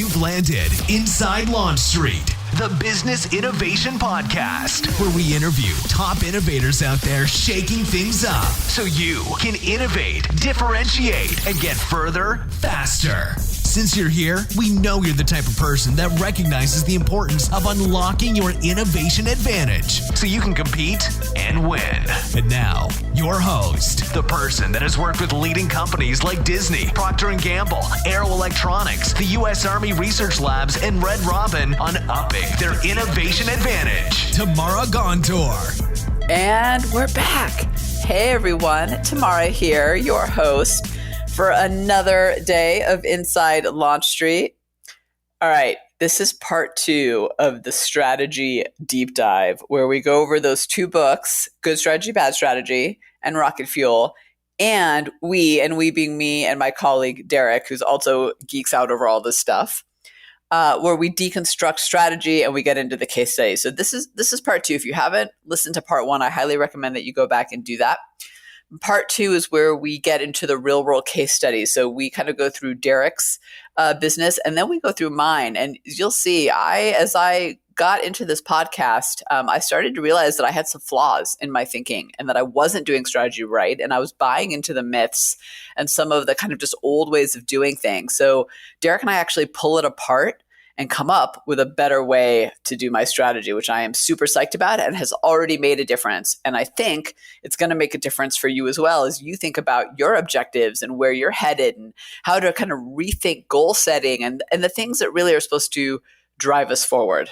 You've landed inside Launch Street, the Business Innovation Podcast, where we interview top innovators out there shaking things up so you can innovate, differentiate, and get further faster. Since you're here, we know you're the type of person that recognizes the importance of unlocking your innovation advantage so you can compete and win. And now, your host, the person that has worked with leading companies like Disney, Procter & Gamble, Aero Electronics, the U.S. Army Research Labs, and Red Robin on upping their innovation advantage. Tamara Gontor. And we're back. Hey everyone, Tamara here, your host for another day of Inside Launch Street. All right, this is part 2 of the strategy deep dive, where we go over those 2 books, Good Strategy, Bad Strategy, and Rocket Fuel. And we being me and my colleague Derrick, who's also geeks out over all this stuff, where we deconstruct strategy and we get into the case study. So this is part 2. If you haven't listened to part 1, I highly recommend that you go back and do that. Part 2 is where we get into the real world case studies. So we kind of go through Derrick's business and then we go through mine. And you'll see, as I got into this podcast, I started to realize that I had some flaws in my thinking and that I wasn't doing strategy right. And I was buying into the myths and some of the kind of just old ways of doing things. So Derrick and I actually pull it apart and come up with a better way to do my strategy, which I am super psyched about and has already made a difference. And I think it's going to make a difference for you as well as you think about your objectives and where you're headed and how to kind of rethink goal setting and the things that really are supposed to drive us forward.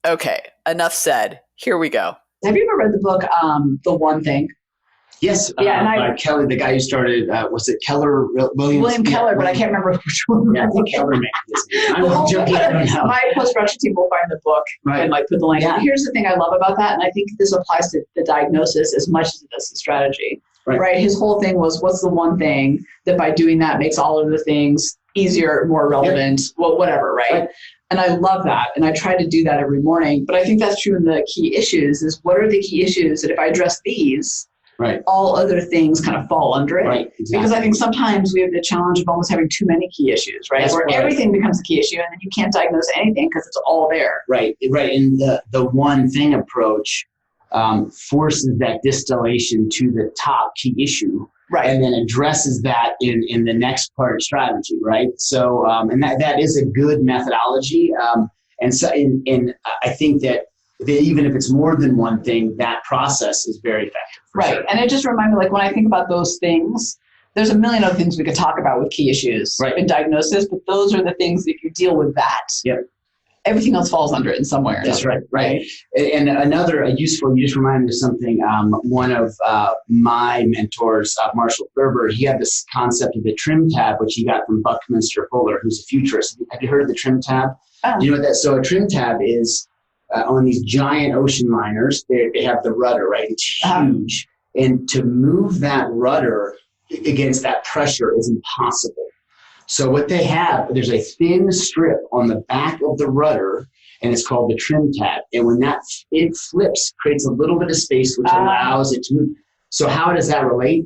Okay, enough said. Here we go. Have you ever read the book, The One Thing? Yes, yeah, by Kelly, the guy who started, was it Keller Williams? William Keller, but I can't remember which one. Yeah, I think Keller made this. My post-production team will find the book and put the link. Yeah. Here's the thing I love about that, and I think this applies to the diagnosis as much as it does to strategy. Right? His whole thing was, what's the one thing that by doing that makes all of the things easier, more relevant, well, whatever, right? And I love that. And I try to do that every morning. But I think that's true in the key issues is what are the key issues that if I address these, all other things kind of fall under it. Right, exactly. Because I think sometimes we have the challenge of almost having too many key issues, right? Where everything becomes a key issue and then you can't diagnose anything because it's all there. Right. And the one thing approach forces that distillation to the top key issue. Right. And then addresses that in the next part of strategy, right? So, and that is a good methodology. And so, I think that even if it's more than one thing, that process is very effective. Right. Sure. And it just reminded me, like when I think about those things, there's a million other things we could talk about with key issues in diagnosis, but those are the things that if you deal with that, everything else falls under it in some way or That's another. Right. And another useful, you just reminded me of something, one of my mentors, Marshall Thurber, he had this concept of the trim tab, which he got from Buckminster Fuller, who's a futurist. Have you heard of the trim tab? Do you know what that? So a trim tab is on these giant ocean liners, they have the rudder, right? It's huge. And to move that rudder against that pressure is impossible. So what they have, there's a thin strip on the back of the rudder, and it's called the trim tab. And when it flips, creates a little bit of space, which allows it to move. So how does that relate?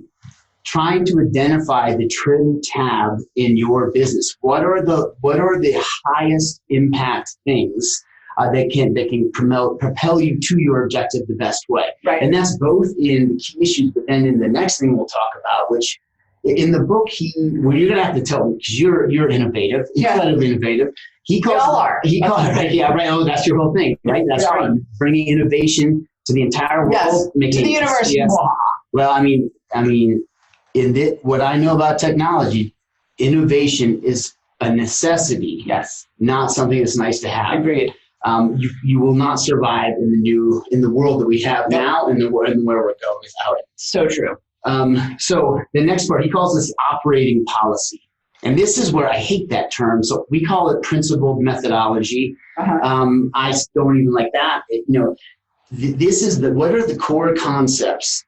Trying to identify the trim tab in your business. What are the highest impact things that can propel you to your objective the best way? Right. And that's both in the key issues, but then in the next thing we'll talk about, which in the book, you're going to have to tell me because you're innovative, incredibly innovative. We all are. Oh, that's your whole thing, right? That's right. Bringing innovation to the entire world, to the universe. Yes. Well, I mean, what I know about technology, innovation is a necessity. Yes. Not something that's nice to have. Agreed. You will not survive in the world that we have now and where we're going without it. So true. So the next part, he calls this operating policy. And this is where I hate that term. So we call it principled methodology. I don't even like that. This is what are the core concepts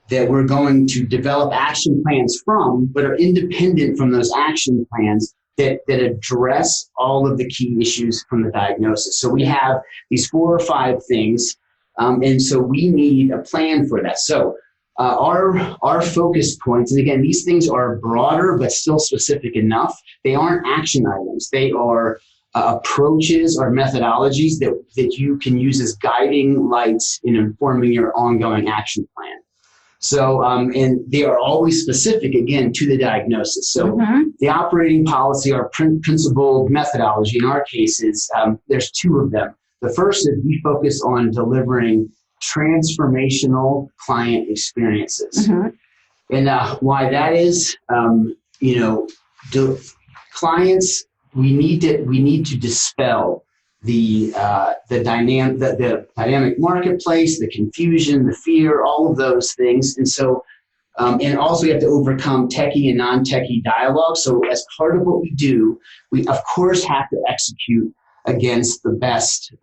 that we're going to develop action plans from, but are independent from those action plans that address all of the key issues from the diagnosis. So we have these 4 or 5 things, and so we need a plan for that. So our focus points, and again, these things are broader but still specific enough. They aren't action items. They are approaches or methodologies that you can use as guiding lights in informing your ongoing action plan. So, and they are always specific, again, to the diagnosis. So the operating policy, our principled methodology, in our cases, there's two of them. The first is we focus on delivering transformational client experiences. And why that is, clients, we need to dispel the dynamic marketplace, the confusion, the fear, all of those things. And so, and also you have to overcome techie and non-techie dialogue. So as part of what we do, we of course have to execute against the best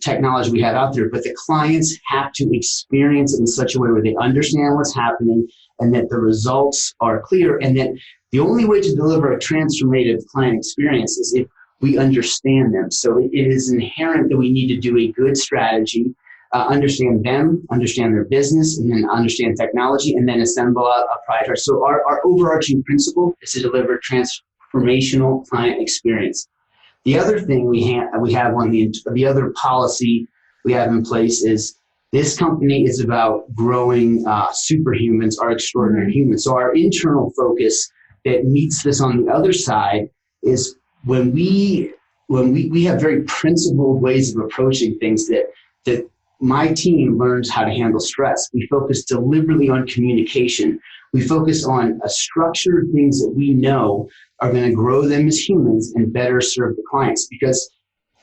technology we have out there, but the clients have to experience it in such a way where they understand what's happening and that the results are clear, and that the only way to deliver a transformative client experience is if we understand them. So it is inherent that we need to do a good strategy, understand them, understand their business, and then understand technology, and then assemble a proprietary. So our overarching principle is to deliver transformational client experience. The other thing we have on the other policy we have in place is this company is about growing superhumans, our extraordinary humans. So our internal focus that meets this on the other side is when we have very principled ways of approaching things that my team learns how to handle stress. We focus deliberately on communication. We focus on structured things that we know are going to grow them as humans and better serve the clients, because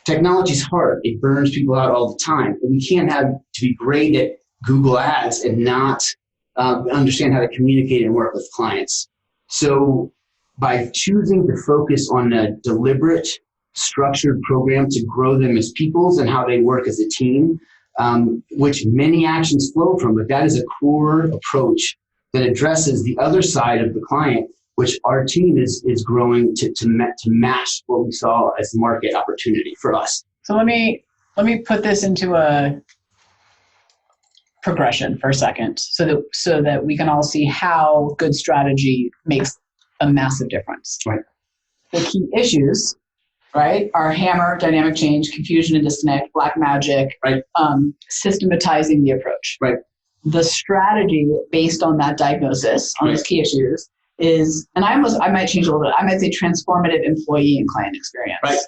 technology is hard. It burns people out all the time. And we can't have to be great at Google Ads and not understand how to communicate and work with clients. So by choosing to focus on a deliberate, structured program to grow them as peoples and how they work as a team, which many actions flow from, but that is a core approach that addresses the other side of the client, which our team is growing to match what we saw as market opportunity for us. So let me put this into a progression for a second, so that we can all see how good strategy makes a massive difference. Right. The key issues, right, are hammer, dynamic change, confusion and disconnect, black magic, right, systematizing the approach. Right. The strategy based on that diagnosis, on those key issues, is, and I might change a little bit. I might say transformative employee and client experience. Right.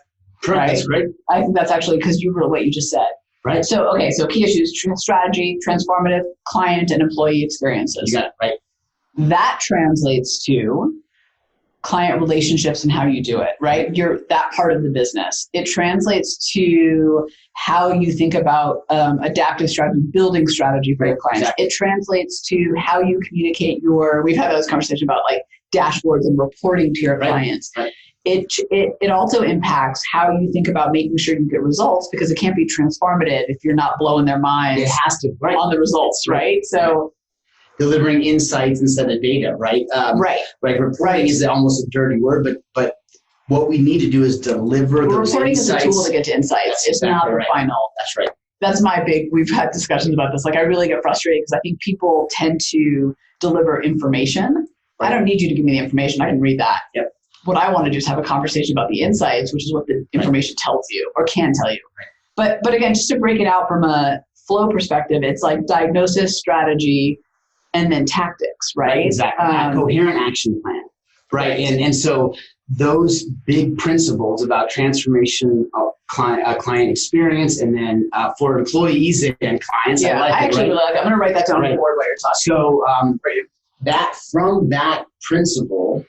Correct. That's great. I think that's actually because you wrote what you just said. Right. So, okay, so key issues, strategy, transformative, client and employee experiences. You got it, right. That translates to client relationships and how you do it, right? That part of the business. It translates to how you think about adaptive strategy, building strategy for your clients. Exactly. It translates to how you communicate we've had those conversations about like dashboards and reporting to your clients. Right. It also impacts how you think about making sure you get results, because it can't be transformative if you're not blowing their minds. It has to, right, on the results, right? So delivering insights instead of data, right? Right. Reporting is almost a dirty word, but what we need to do is deliver those reporting insights. Is a tool to get to insights. That's it's exactly not right. The final. That's right. That's we've had discussions about this. Like, I really get frustrated because I think people tend to deliver information. Right. I don't need you to give me the information. I can read that. Yep. What I want to do is have a conversation about the insights, which is what the information tells you or can tell you. Right. But again, just to break it out from a flow perspective, it's like diagnosis, strategy, and then tactics, right? Exactly. A coherent action plan, right? And so those big principles about transformation of client experience, and then for employees and clients. Yeah, I'm going to write that down on the board while you're talking. So from that principle,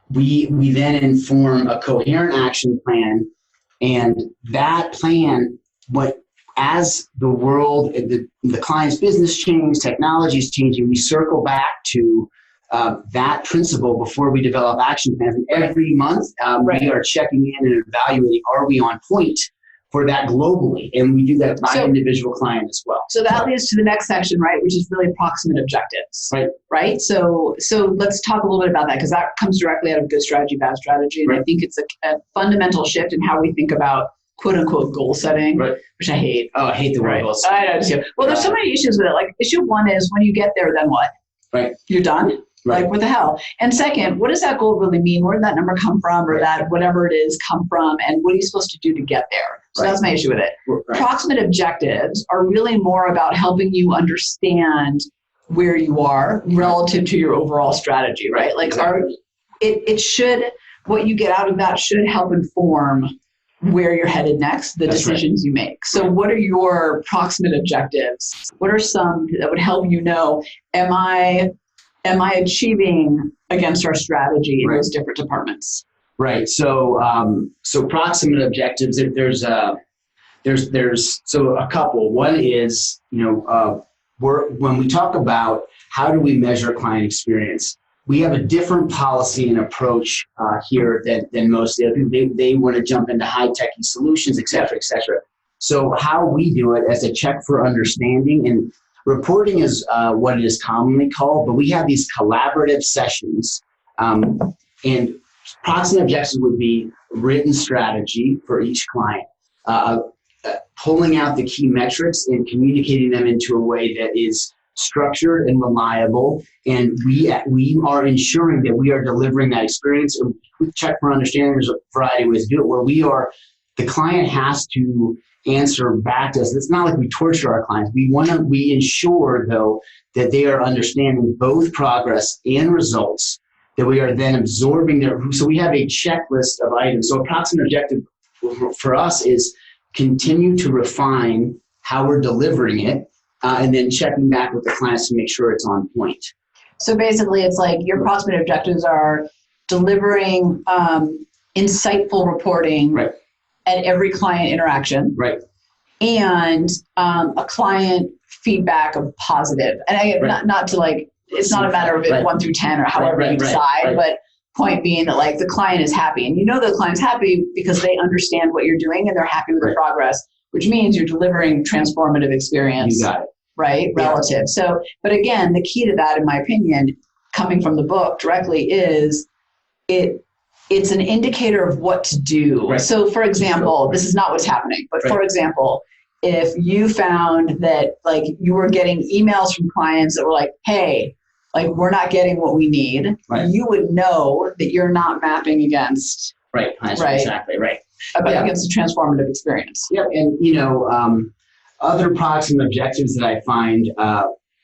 we then inform a coherent action plan, and that plan, as the world, the client's business change, technology is changing, we circle back to that principle before we develop action plans. And every month, we are checking in and evaluating, are we on point for that globally? And we do that by individual client as well. So that leads to the next section, right, which is really proximate objectives. Right? So let's talk a little bit about that, because that comes directly out of good strategy, bad strategy. And I think it's a fundamental shift in how we think about quote unquote goal setting, which I hate. Oh, I hate the word goal setting. I know too. Well, there's so many issues with it. Like, issue one is when you get there, then what? Right. You're done. Right. Like, what the hell? And second, what does that goal really mean? Where did that number come from, or that whatever it is come from, and what are you supposed to do to get there? So that's my issue with it. Right. Proximate objectives are really more about helping you understand where you are relative to your overall strategy, right? Like, it should, what you get out of that should help inform where you're headed next, the decisions you make. So what are your proximate objectives? What are some that would help you know, am I achieving against our strategy in those different departments? Right. So proximate objectives, there's a couple. One is, when we talk about how do we measure client experience, we have a different policy and approach here than most of the other people. They want to jump into high-techy solutions, et cetera, et cetera. So how we do it as a check for understanding, and reporting is what it is commonly called, but we have these collaborative sessions. And proximate objectives would be written strategy for each client, pulling out the key metrics and communicating them into a way that is structured and reliable, and we are ensuring that we are delivering that experience. We check for understanding. There's a variety of ways to do it, where the client has to answer back to us. It's not like we torture our clients. We ensure though that they are understanding both progress and results, that we are then absorbing so we have a checklist of items. So a proximate objective for us is continue to refine how we're delivering it, and then checking back with the clients to make sure it's on point. So basically, it's like your proximate objectives are delivering insightful reporting at every client interaction, and a client feedback of positive. And not to like, it's not a matter of it 1 through 10 or however you decide, but point being that like the client is happy, and the client's happy because they understand what you're doing and they're happy with the progress, which means you're delivering transformative experience. You got it. Right? Relative. So, but again, the key to that, in my opinion, coming from the book directly, is it's an indicator of what to do. Right. So for example, this is not what's happening, but for example, if you found that like you were getting emails from clients that were like, hey, like we're not getting what we need, you would know that you're not mapping against exactly against a transformative experience. Yep. And other proximate objectives that I find,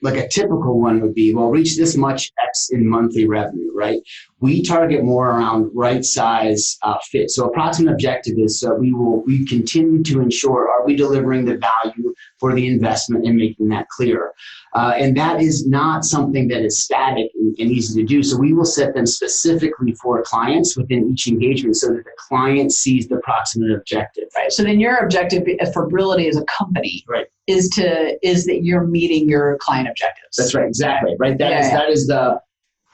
like a typical one would be, well, reach this much X in monthly revenue, right? We target more around right size fit. So approximate objective is we continue to ensure, are we delivering the value for the investment and making that clear? And that is not something that is static and easy to do. So we will set them specifically for clients within each engagement so that the client sees the proximate objective. Right. So then your objective for Brillity as a company is that you're meeting your client objectives. That's right. Exactly. Right. That is the,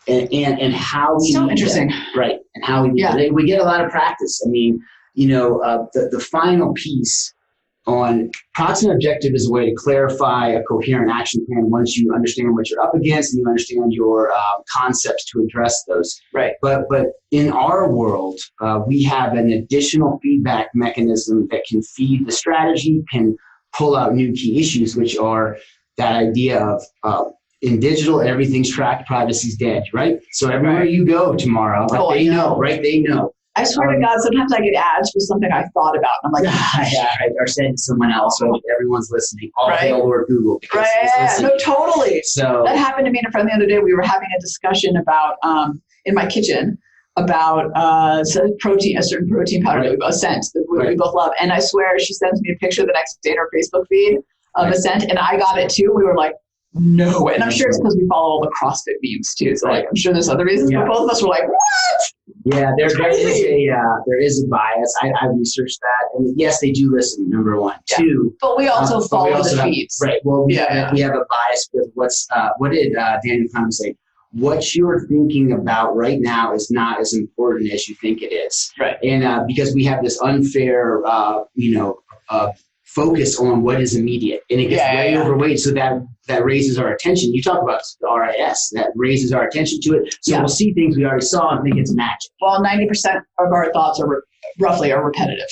and how we so interesting. Right. And how we we get a lot of practice. I mean, the final piece on proximate objective is a way to clarify a coherent action plan once you understand what you're up against and you understand your concepts to address those. Right. But in our world, we have an additional feedback mechanism that can feed the strategy, can pull out new key issues, which are that idea of in digital, everything's tracked, privacy's dead, right? So everywhere you go tomorrow, they know, right? They know. I swear to God, sometimes I get ads for something I thought about. I'm like, or send to someone else, or everyone's listening. All hail Lord Google. No, totally. So that happened to me and a friend the other day. We were having a discussion about in my kitchen about a certain protein powder that we both sent that we both love. And I swear she sends me a picture the next day in her Facebook feed of a scent, and I got it too. We were like, no way. And I'm sure it's because we follow all the CrossFit memes too. So like, I'm sure there's other reasons, but both of us were like, what? Yeah, there is a bias. I researched that, and yes, they do listen. Number one, two, but we also follow the feeds, right? Well, we have a bias with what did Daniel Kahneman say? What you're thinking about right now is not as important as you think it is, right? And because we have this unfair, focus on what is immediate, and it gets way overweight, so that raises our attention. You talk about the RIS, that raises our attention to it, so we'll see things we already saw and think it's magic. Well, 90% of our thoughts are roughly are repetitive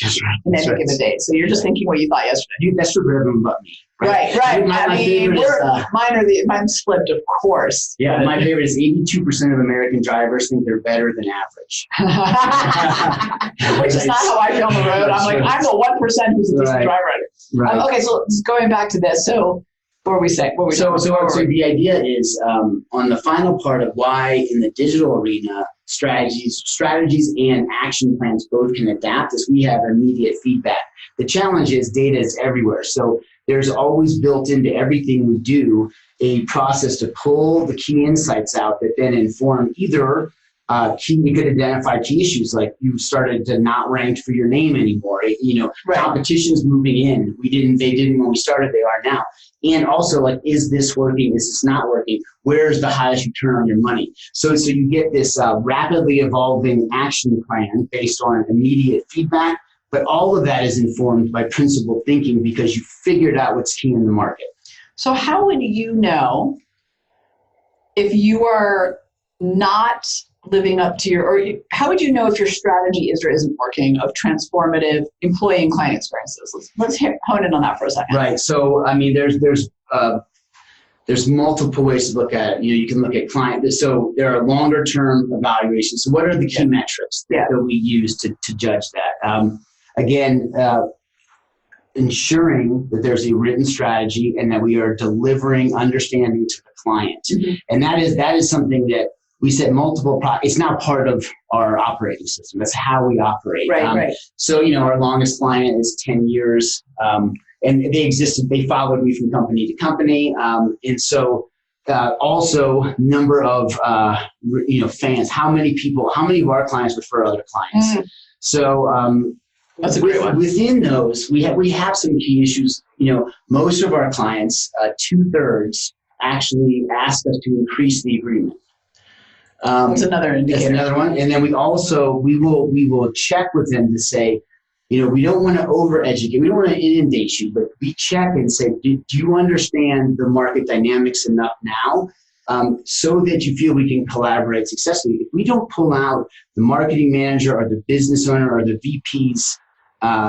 in any given day. So you're just thinking what you thought yesterday. That's true for everyone but me. Right. Mine's flipped, of course. Yeah, my favorite is 82% of American drivers think they're better than average. Which is not how I feel on the road. I'm like, I'm the 1% who's a decent driver. Right. Okay, so just going back to this. So what were we saying? So the idea is on the final part of why in the digital arena, strategies and action plans both can adapt is we have immediate feedback. The challenge is data is everywhere. So there's always built into everything we do a process to pull the key insights out that then inform either we could identify key issues like you started to not rank for your name anymore. Competition's moving in. They didn't when we started, they are now. And also like, is this working? Is this not working? Where's the highest return on your money? So you get this rapidly evolving action plan based on immediate feedback, but all of that is informed by principled thinking because you figured out what's key in the market. So how would you know if you are not living up to how would you know if your strategy is or isn't working of transformative employee and client experiences? Let's hone in on that for a second. Right. So, I mean, there's multiple ways to look at it. You can look at client. So there are longer term evaluations. So what are the key metrics that we use to judge that? Ensuring that there's a written strategy and that we are delivering understanding to the client. Mm-hmm. And that is something that we said it's now part of our operating system. That's how we operate. Right. So, our longest client is 10 years. And they followed me from company to company. And so also number of, fans, how many of our clients refer other clients? Mm. So that's a great one. Within those, we have some key issues. Most of our clients, 2/3 actually ask us to increase the agreement. That's another indicator. That's another one. And then we will check with them to say, we don't want to over-educate. We don't want to inundate you, but we check and say, do you understand the market dynamics enough now so that you feel we can collaborate successfully? If we don't pull out the marketing manager or the business owner or the VPs,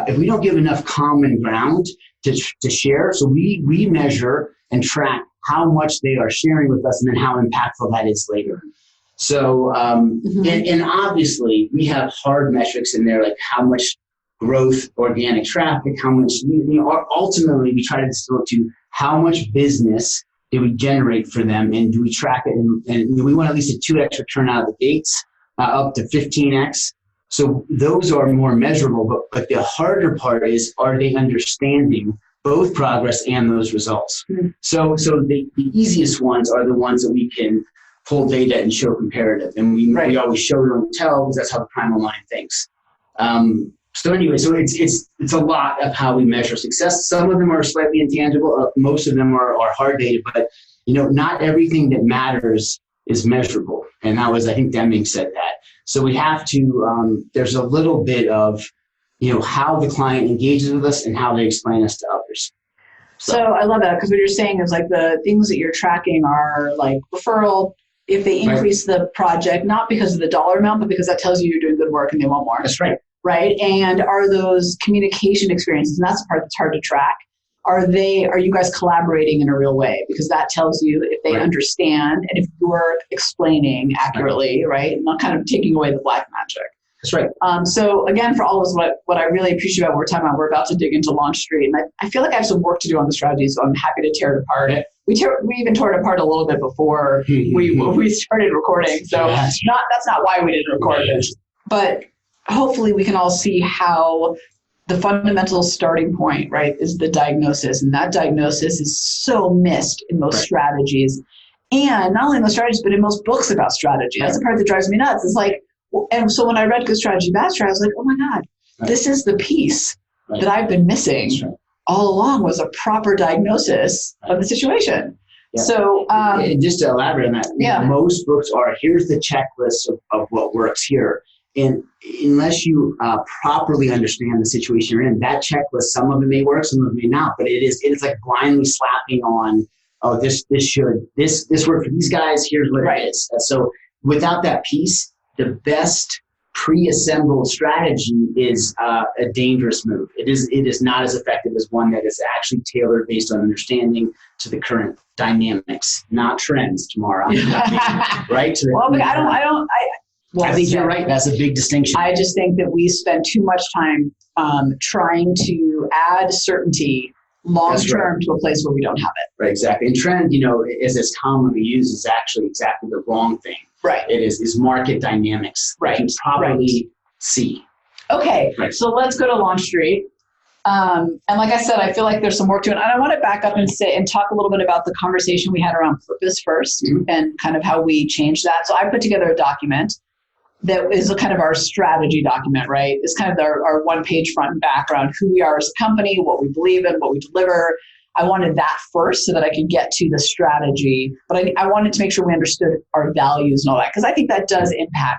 if we don't give enough common ground to share, so we measure and track how much they are sharing with us and then how impactful that is later. So, and obviously we have hard metrics in there, like how much growth, organic traffic, how much, ultimately we try to distill it to how much business do we generate for them and do we track it? And we want at least a 2x return out of the gates, up to 15x. So those are more measurable, but the harder part is, are they understanding both progress and those results? Mm-hmm. So the easiest ones are the ones that we can pull data and show comparative. And we always show, don't tell, because that's how the primal mind thinks. So it's a lot of how we measure success. Some of them are slightly intangible. Most of them are hard data, but not everything that matters is measurable. And I think Deming said that. So we have to, there's a little bit of, how the client engages with us and how they explain us to others. So I love that, because what you're saying is like the things that you're tracking are like referral, if they increase the project, not because of the dollar amount, but because that tells you you're doing good work and they want more. That's right. Right. And are those communication experiences, and that's the part that's hard to track, are you guys collaborating in a real way? Because that tells you if they understand and if you're explaining accurately, right? Not kind of taking away the black magic. That's right. So again, for all of us, what I really appreciate about what we're talking about, we're about to dig into Launch Street. And I feel like I have some work to do on the strategy, so I'm happy to tear it apart. We even tore it apart a little bit before we started recording. So that's not why we didn't record it. But hopefully we can all see how the fundamental starting point, right, is the diagnosis. And that diagnosis is so missed in most strategies. And not only in most strategies, but in most books about strategy. That's the part that drives me nuts. It's like, and so when I read Good Strategy, Bad Strategy, I was like, oh my God, this is the piece that I've been missing all along, was a proper diagnosis of the situation. Yeah. So and just to elaborate on that, most books are, here's the checklist of what works here. And unless you properly understand the situation you're in, that checklist, some of it may work, some of it may not, but it's like blindly slapping on, this worked for these guys, here's what it is. So without that piece, the best pre-assembled strategy is a dangerous move. It is not as effective as one that is actually tailored based on understanding to the current dynamics, not trends tomorrow. Right? Well, but I think you're right. That's a big distinction. I just think that we spend too much time trying to add certainty long-term to a place where we don't have it. Right, exactly. And trend, is commonly used, is actually exactly the wrong thing. Right. It is market dynamics. Right. You probably see. Okay, right. So let's go to Launch Street. And like I said, I feel like there's some work to it. And I want to back up and talk a little bit about the conversation we had around purpose first, and kind of how we changed that. So I put together a document that is kind of our strategy document, right? It's kind of our one-page front and back around who we are as a company, what we believe in, what we deliver. I wanted that first so that I could get to the strategy, but I wanted to make sure we understood our values and all that, because I think that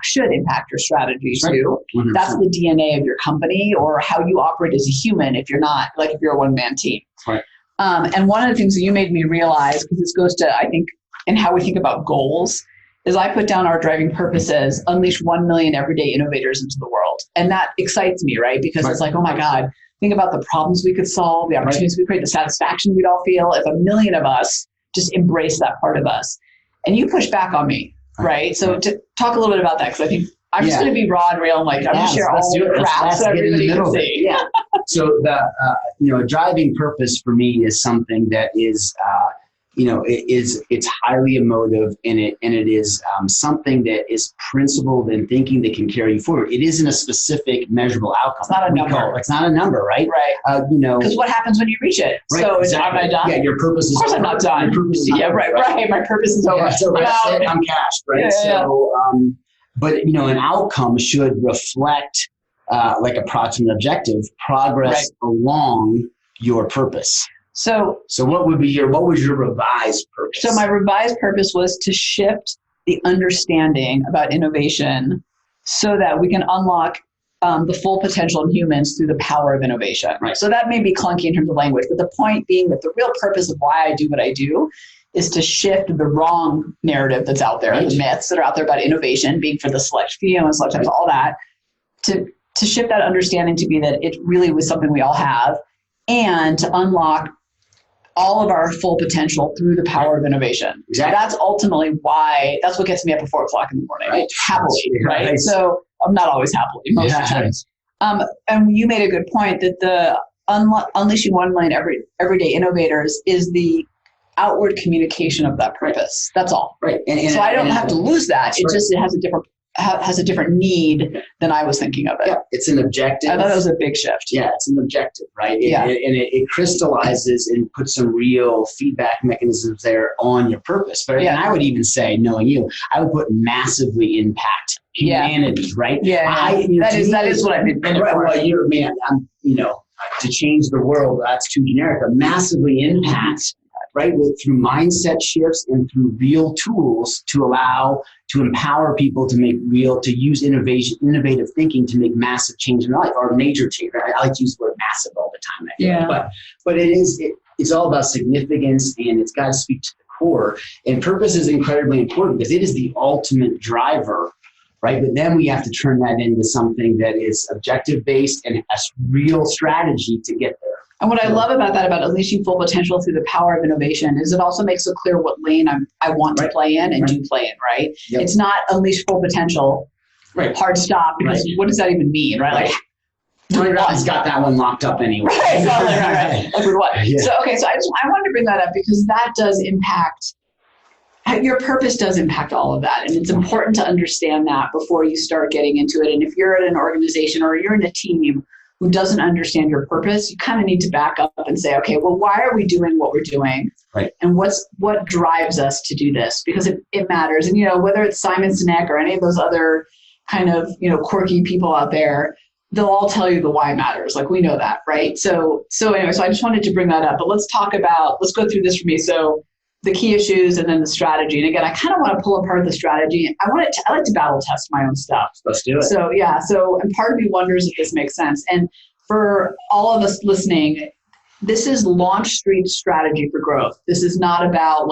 should impact your strategy too. Right. That's the DNA of your company, or how you operate as a human if you're a one-man team. Right. And one of the things that you made me realize, because this goes to, I think, in how we think about goals, is I put down our driving purpose as unleash 1 million everyday innovators into the world. And that excites me, right? Because it's like, oh my God, think about the problems we could solve, the opportunities we create, the satisfaction we'd all feel if 1 million of us just embrace that part of us. And you push back on me, right? So to talk a little bit about that, because I think I'm just going to be raw and real. I'm going to share all the crap so everybody can see. Yeah. So the driving purpose for me is something that is it's highly emotive, and it is something that is principled in thinking that can carry you forward. It isn't a specific measurable outcome. It's not a number. It's not a number, right? Right. Because what happens when you reach it? Right, so exactly. Am I done? Yeah, your purpose is. Of course, I'm not done. Your purpose is right. My purpose is over. Yeah, so that's it. I'm cashed, right? Yeah. So, but an outcome should reflect like a proximate objective, progress along your purpose. So what was your revised purpose? So my revised purpose was to shift the understanding about innovation so that we can unlock the full potential in humans through the power of innovation. Right. So that may be clunky in terms of language, but the point being that the real purpose of why I do what I do is to shift the wrong narrative that's out there, the myths that are out there about innovation being for the select few and select types, all that, to shift that understanding to be that it really was something we all have, and to unlock all of our full potential through the power of innovation. Exactly. That's ultimately why, that's what gets me up at 4 o'clock in the morning, right. Happily, right? So I'm not always happily, most of the times. And you made a good point that the unleashing 1 million everyday innovators is the outward communication of that purpose. That's all. Right. So I don't have to lose that. It has a different need than I was thinking of it. Yeah, it's an objective. I thought it was a big shift. Yeah, it's an objective, right? It crystallizes and puts some real feedback mechanisms there on your purpose. But I would even say, knowing you, I would put massively impact humanity, right? Yeah, that is what I've been doing. Well, to change the world, that's too generic, but massively impact, right? Through mindset shifts and through real tools to empower people to use innovative thinking to make massive change in their life, or major change. Right? I like to use the word massive all the time. But it's all about significance, and it's got to speak to the core. And purpose is incredibly important because it is the ultimate driver, right? But then we have to turn that into something that is objective based and a real strategy to get there. And what I love about that, about unleashing full potential through the power of innovation, is it also makes it clear what lane I want to play in and do play in, right? Yep. It's not unleash full potential, hard stop, because what does that even mean, right? Like, He's got that one locked up anyway. Right. Like, what? Yeah. So I wanted to bring that up because that does impact, your purpose does impact all of that. And it's important to understand that before you start getting into it. And if you're at an organization or you're in a team who doesn't understand your purpose, you kind of need to back up and say, okay, well, why are we doing what we're doing? Right. And what drives us to do this? Because it matters. And, whether it's Simon Sinek or any of those other kind of, quirky people out there, they'll all tell you the why matters. Like, we know that, right? So anyway, so I just wanted to bring that up, but let's go through this for me. So the key issues and then the strategy. And again, I kind of want to pull apart the strategy. I like to battle test my own stuff. Let's do it. And part of me wonders if this makes sense. And for all of us listening, this is Launch Street's strategy for growth. This is not about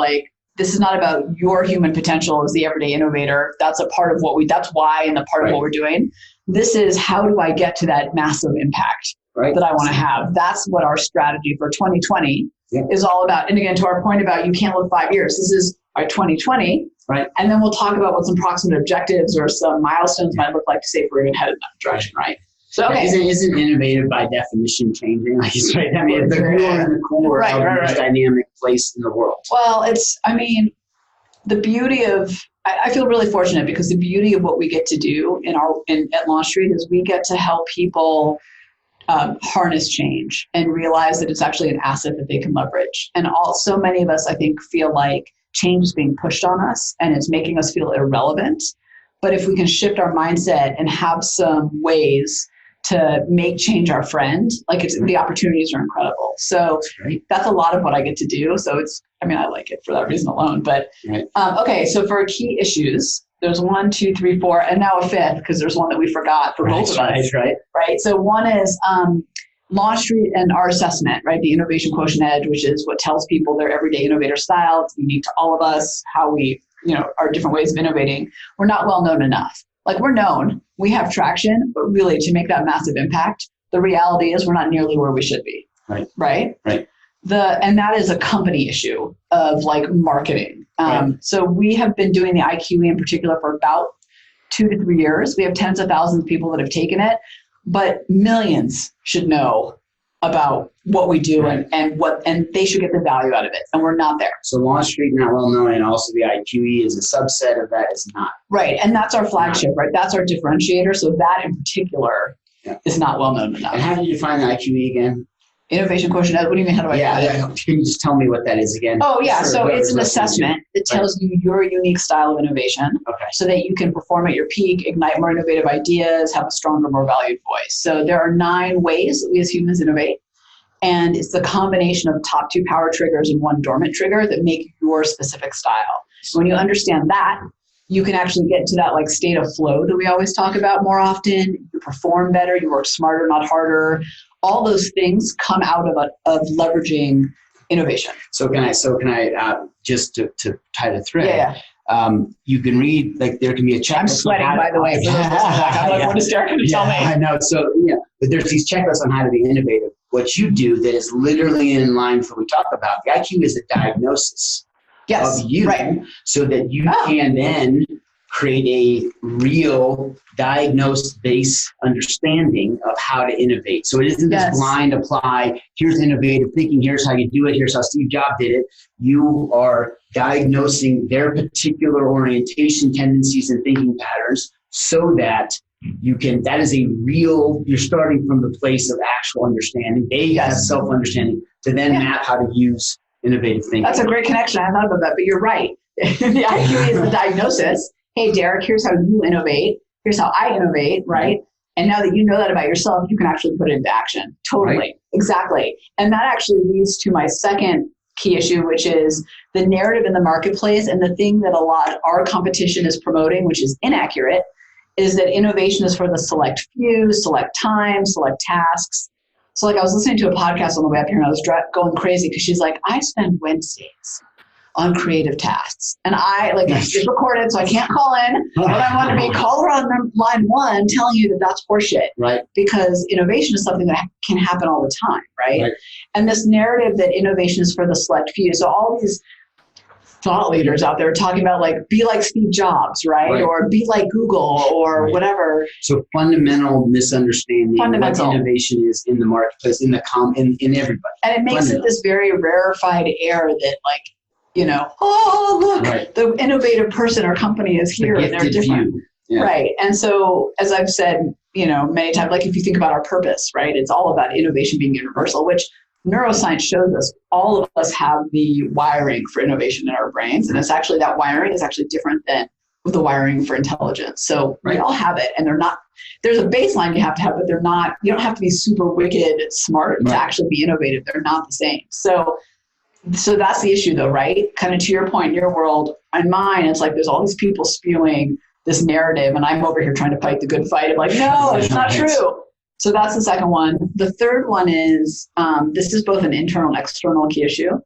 your human potential as the everyday innovator. That's a part of that's why and the part of what we're doing. this is how do I get to that massive impact that I want to have. That's what our strategy for 2020 is all about. And again, to our point about you can't look 5 years, this is our 2020. Right. And then we'll talk about what some proximate objectives or some milestones might look like to say if we're even headed in that direction, right? So, okay. Isn't innovative by definition changing? Like it's right. I mean, it's the core and the core of the most dynamic place in the world. Well, the beauty of, I feel really fortunate because the beauty of what we get to do at Launch Street is we get to help people harness change and realize that it's actually an asset that they can leverage. And so many of us, I think, feel like change is being pushed on us and it's making us feel irrelevant. But if we can shift our mindset and have some ways to make change our friend, the opportunities are incredible. So that's a lot of what I get to do. So I like it for that reason alone. But okay, so for key issues, there's 1, 2, 3, 4, and now a fifth because there's one that we forgot for both of us. Right. So one is Launch Street and our assessment, right? The Innovation Quotient Edge, which is what tells people their everyday innovator style. It's unique to all of us, how we, our different ways of innovating. We're not well known enough. We're known, we have traction, but really to make that massive impact, the reality is we're not nearly where we should be. Right. And that is a company issue of marketing. So we have been doing the IQE in particular for about 2 to 3 years. We have tens of thousands of people that have taken it, but millions should know about what we do and they should get the value out of it. And we're not there. So Launch Street, not well known, and also the IQE is a subset of that is not. Right. And that's our flagship, right? That's our differentiator. So that in particular is not well known enough. And how do you define the IQE again? Innovation Quotient. What do you mean? How do I? Can you just tell me what that is again? Oh yeah, so it's an assessment that tells you your unique style of innovation, so that you can perform at your peak, ignite more innovative ideas, have a stronger, more valued voice. So there are 9 ways that we as humans innovate, and it's the combination of top 2 power triggers and 1 dormant trigger that make your specific style. So when you understand that, you can actually get into that state of flow that we always talk about more often. You perform better, you work smarter, not harder. All those things come out of leveraging innovation. So can I just to tie the thread? You can read there can be a checklist. I'm sweating, by the way. What is Derrick going to tell me? I know. So but there's these checklists on how to be innovative. What you do that is literally in line with what we talk about. The IQ is a diagnosis of you, so that you can then create a real diagnosed base understanding of how to innovate. So it isn't this blind apply, here's innovative thinking, here's how you do it, here's how Steve Jobs did it. You are diagnosing their particular orientation, tendencies, and thinking patterns so that that is a real, you're starting from the place of actual understanding. They have self-understanding to then map how to use innovative thinking. That's a great connection. I thought about that, but you're right. The IQ is the diagnosis. Hey, Derrick, here's how you innovate. Here's how I innovate, right? And now that you know that about yourself, you can actually put it into action. Totally. Exactly. And that actually leads to my second key issue, which is the narrative in the marketplace. And the thing that our competition is promoting, which is inaccurate, is that innovation is for the select few, select time, select tasks. So I was listening to a podcast on the way up here and I was going crazy because she's like, I spend Wednesdays on creative tasks. And it's recorded, so I can't call in. But I want to be caller on line 1 telling you that that's horseshit. Right. Because innovation is something that can happen all the time, right? And this narrative that innovation is for the select few. So all these thought leaders out there talking about be like Steve Jobs, right? Or be like Google or whatever. So fundamental misunderstanding what innovation is in the marketplace, in everybody. And it makes it this very rarefied air that the innovative person or company is here and they're different. Right. And so as I've said, many times, if you think about our purpose, right, it's all about innovation being universal, which neuroscience shows us all of us have the wiring for innovation in our brains. And it's actually that wiring is actually different than the wiring for intelligence. So we all have it, and there's a baseline you have to have, but you don't have to be super wicked smart to actually be innovative. They're not the same. So that's the issue though, right? Kind of to your point, in your world and mine, it's there's all these people spewing this narrative and I'm over here trying to fight the good fight of no, it's not true. So that's the second one. The third one is, this is both an internal and external key issue,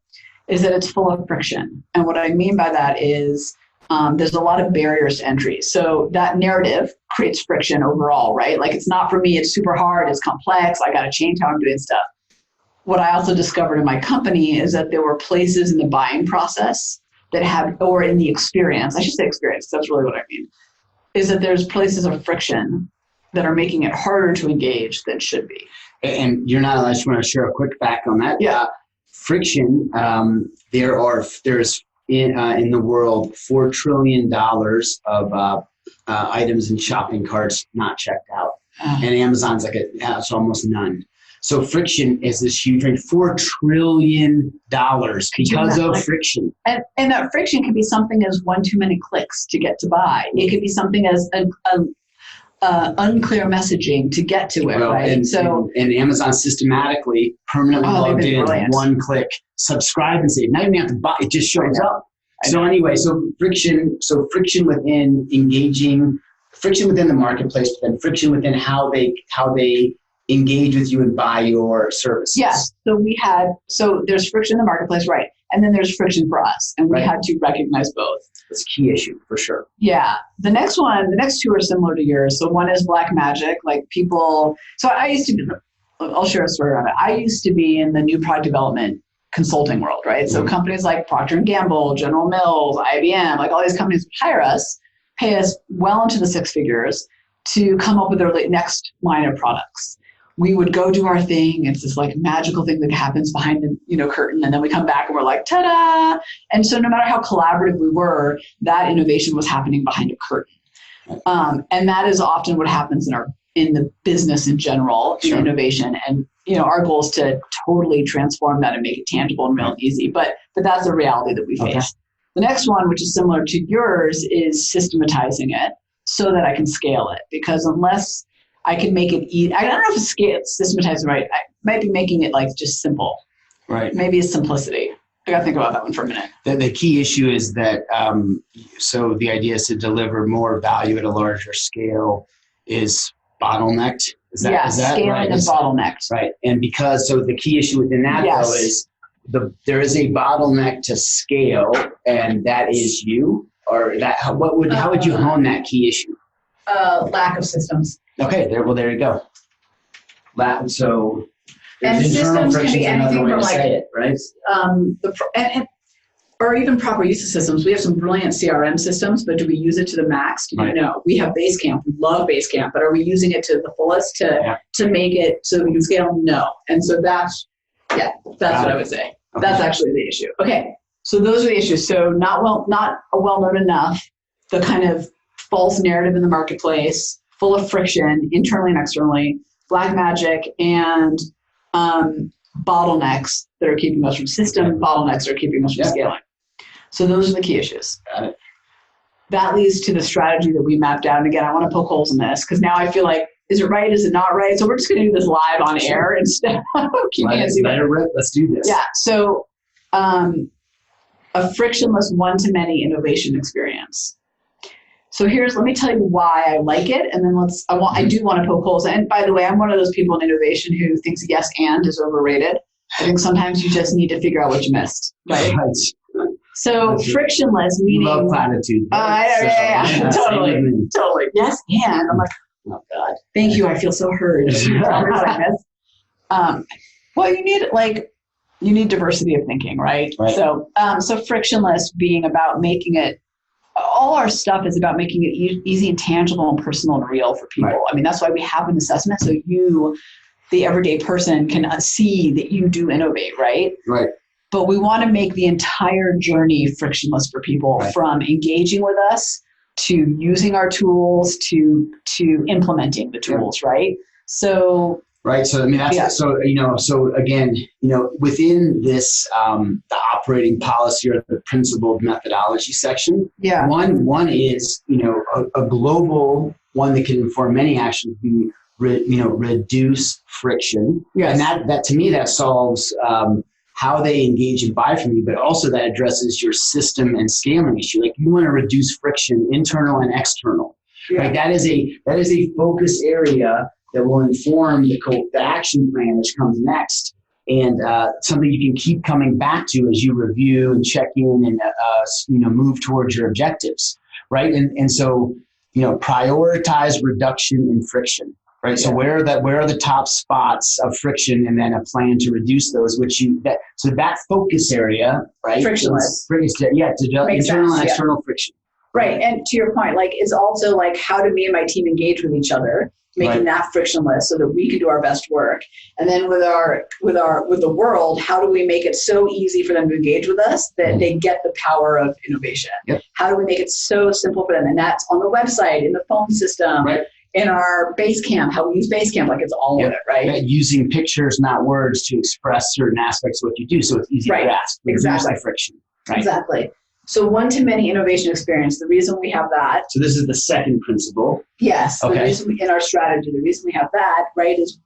is that it's full of friction. And what I mean by that is there's a lot of barriers to entry. So that narrative creates friction overall, right? Like, it's not for me, it's super hard, it's complex, I got to change how I'm doing stuff. What I also discovered in my company is that there were places in the buying process that have, or in the experience, I should say experience, that's really what I mean, is that there's places of friction that are making it harder to engage than should be. And you're not, I just want to share a quick fact on that. Yeah. Friction, there's in the world $4 trillion of items in shopping carts not checked out. And Amazon's like it's almost none. So friction is this huge range, $4 trillion because of friction. And that friction can be something as one too many clicks to get to buy. It could be something as unclear messaging to get to it, right? And Amazon systematically permanently logged in, one click, subscribe and save. Not even have to buy, it just shows up. So anyway, friction within engaging, friction within the marketplace, but then friction within how they engage with you and buy your services. Yes. So there's friction in the marketplace, right? And then there's friction for us. And we had to recognize both. It's a key issue for sure. Yeah. The next two are similar to yours. So one is black magic, like people. So I'll share a story on it. I used to be in the new product development consulting world, right? So companies like Procter & Gamble, General Mills, IBM, like all these companies hire us, pay us well into the six figures to come up with their next line of products. We would go do our thing. It's this like magical thing that happens behind the curtain, and then we come back and we're like, ta-da! And so no matter how collaborative we were, that innovation was happening behind a curtain. And that is often what happens in the business in general, in innovation. And our goal is to totally transform that and make it tangible and real and easy. But that's a reality that we face. The next one, which is similar to yours, is systematizing it so that I can scale it. Because unless I can make it easy, I don't know if it's systematizing right. I might be making it like just simple. Right. Maybe it's simplicity. I got to think about that one for a minute. The key issue is that, so the idea is to deliver more value at a larger scale is bottlenecked. Is that scaling right? is bottlenecked. Right. And so the key issue within that though is there is a bottleneck to scale, and that is you, or that how would you hone that key issue? Lack of systems. Okay, there you go. So and systems can be anything from like it, right? Or even proper use of systems. We have some brilliant CRM systems, but do we use it to the max? No. We have Basecamp. We love Basecamp, but are we using it to the fullest to make it so that we can scale? No. And so that's what I would say. Okay. That's actually the issue. Okay. So those are the issues. So not well known enough, the kind of false narrative in the marketplace, full of friction internally and externally, black magic, and bottlenecks that are keeping us from bottlenecks that are keeping us from scaling. So those are the key issues. Got it. That leads to the strategy that we mapped out. And again, I want to poke holes in this because now I feel like, is it right? Is it not right? So we're just going to do this live on air instead of keeping it. Let's do this. Yeah. So a frictionless one-to-many innovation experience. So let me tell you why I like it, and then I do want to poke holes. And by the way, I'm one of those people in innovation who thinks yes and is overrated. I think sometimes you just need to figure out what you missed, right? So frictionless meaning. Love platitude. Yeah, totally. Yes and. I'm like, oh God, thank you. I feel so heard. Like this. Well, you need diversity of thinking, right? So frictionless being about making it. All our stuff is about making it easy and tangible and personal and real for people. Right. I mean, that's why we have an assessment. So you, the everyday person, can see that you do innovate, right? Right. But we want to make the entire journey frictionless for people, from engaging with us to using our tools to implementing the tools, right? So. Right. So, I mean, so again, within this, the operating policy or the principled methodology section, one is, a global one that can inform many actions, reduce friction. Yes. And that to me, that solves, how they engage and buy from you, but also that addresses your system and scaling issue. Like you want to reduce friction, internal and external. Yeah. Right. That is a focus area that will inform the action plan which comes next. and something you can keep coming back to as you review and check in and move towards your objectives, right? And so prioritize reduction in friction, right? So where are the top spots of friction, and then a plan to reduce those, so that focus area, right? Frictionless. To internal and external friction. Right. And to your point, it's also how do me and my team engage with each other, making that frictionless so that we can do our best work. And then with the world, how do we make it so easy for them to engage with us that they get the power of innovation? Yep. How do we make it so simple for them? And that's on the website, in the phone system, in our Basecamp, how we use Basecamp, it's all of it, right? Yeah, using pictures, not words, to express certain aspects of what you do, so it's easy to grasp. Exactly. Friction. Right? Exactly. So one-to-many innovation experience, the reason we have that. So this is the second principle. Yes. Okay. The reason in our strategy, the reason we have that, right, is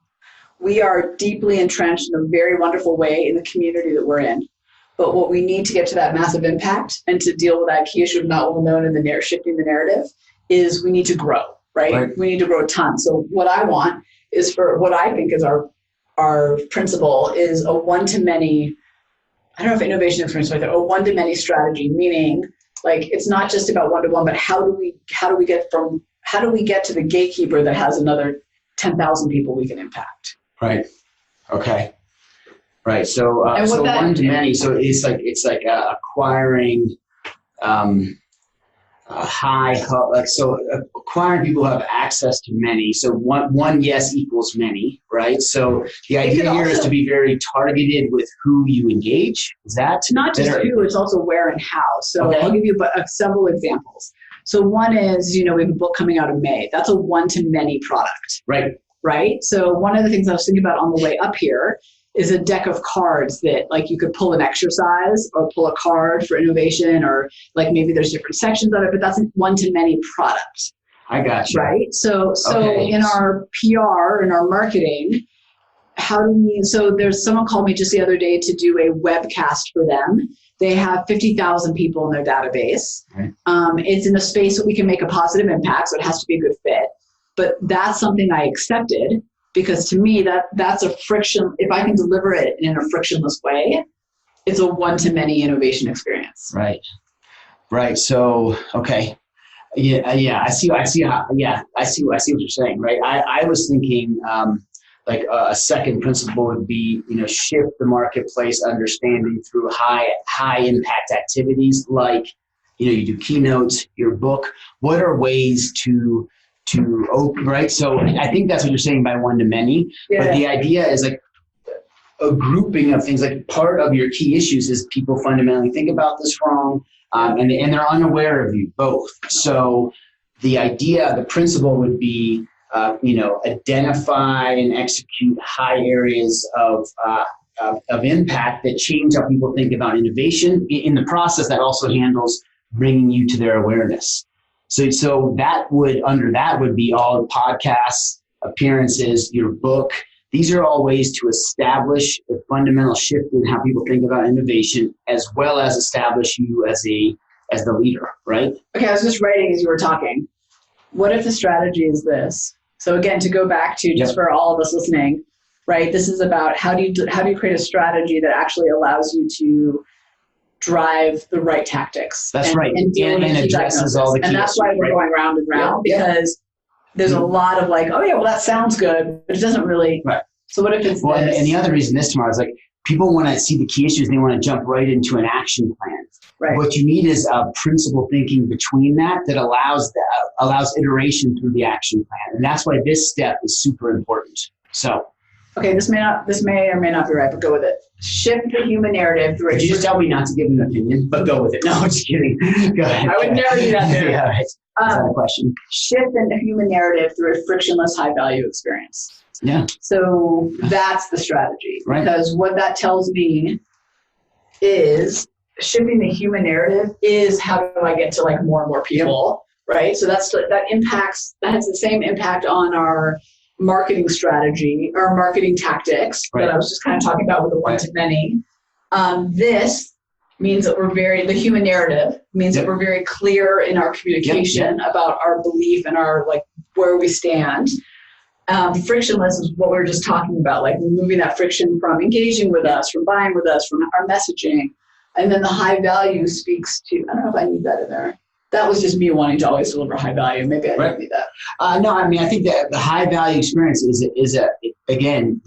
we are deeply entrenched in a very wonderful way in the community that we're in. But what we need to get to that massive impact and to deal with that key issue of not well known and shifting the narrative is we need to grow, right? We need to grow a ton. So what I want is for what I think is our principle is a one-to-many, I don't know if innovation experience right there, a one-to-many strategy, meaning it's not just about one-to-one, but how do we get to the gatekeeper that has another 10,000 people we can impact? Right. Okay. Right. So one-to-many. So it's like acquiring acquiring people who have access to many. So one yes equals many, right? So the idea here is to be very targeted with who you engage. Is that not just who, it's also where and how. So I'll give you several examples. So one is, we have a book coming out in May. That's a one-to-many product. Right. So one of the things I was thinking about on the way up here is a deck of cards that you could pull an exercise or pull a card for innovation, or maybe there's different sections of it, but that's a one-to-many product. I got you. Right. So in our PR, in our marketing, there's someone called me just the other day to do a webcast for them. They have 50,000 people in their database. Right. It's in a space that we can make a positive impact, so it has to be a good fit. But that's something I accepted, because to me, that's a friction. If I can deliver it in a frictionless way, it's a one-to-many innovation experience. Right. So, okay. Yeah. I see what you're saying. Right. I was thinking, a second principle would be, shift the marketplace understanding through high impact activities. You do keynotes, your book. What are ways to open, right? So I think that's what you're saying by one-to-many. Yeah. But the idea is a grouping of things. Part of your key issues is people fundamentally think about this wrong, and they're unaware of you both. So the principle would be, identify and execute high areas of impact that change how people think about innovation. In the process, that also handles bringing you to their awareness. So that would be all podcasts, appearances, your book. These are all ways to establish a fundamental shift in how people think about innovation, as well as establish you as the leader, right? Okay, I was just writing as you were talking. What if the strategy is this? So again, to go back to just for all of us listening, right? This is about how do you create a strategy that actually allows you to drive the right tactics. That's right. And addresses all the key. And that's why we're going round and round, because there's a lot of that sounds good, but it doesn't really. Right. So what if it's this? And the other reason this tomorrow is people want to see the key issues and they want to jump right into an action plan. Right. What you need is principle thinking between that allows iteration through the action plan. And that's why this step is super important. So. Okay, this may or may not be right, but go with it. Shift the human narrative through. Could you just tell me not to give an opinion, but go with it? No, I'm just kidding. Go ahead. I would never do that. Yeah, right. Is that a question? Shift the human narrative through a frictionless, high-value experience. Yeah. So that's the strategy. Right. Because what that tells me is shifting the human narrative is how do I get to more and more people, right? So that has the same impact on our marketing strategy or marketing tactics that I was just kind of talking about with the one-to-many. This means that the human narrative means that we're very clear in our communication about our belief and our where we stand. Frictionless is what we were just talking about, like removing that friction from engaging with us, from buying with us, from our messaging. And then the high value speaks to, I don't know if I need that in there. That was just me wanting to always deliver high value. Maybe I didn't need that. No, I mean, I think that the high value experience again,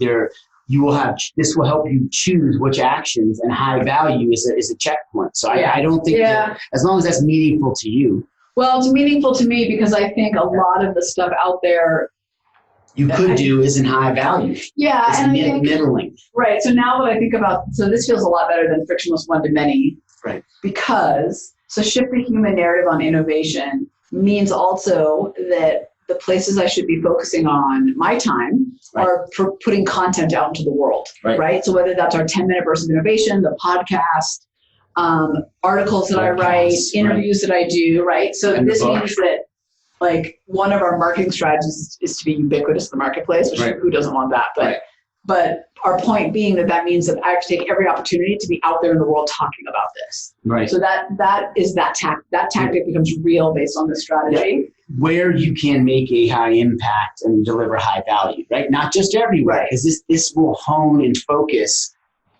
you will have, this will help you choose which actions, and high value is a checkpoint. So I don't think that, as long as that's meaningful to you. Well, it's meaningful to me because I think a lot of the stuff out there you could do isn't high value. Yeah. It's middling. Right. So now what I think about, so this feels a lot better than frictionless one-to-many. Right. Because, so shift the human narrative on innovation means also that the places I should be focusing on my time are for putting content out into the world. Right. So whether that's our 10-minute burst of innovation, the podcast, articles that I write, interviews that I do. Right. So this means that, like, one of our marketing strategies is to be ubiquitous in the marketplace, which who doesn't want that? But our point being that means that I have to take every opportunity to be out there in the world talking about this. Right. So that tactic becomes real based on this strategy. Yeah. Where you can make a high impact and deliver high value, right? Not just everywhere, because this will hone and focus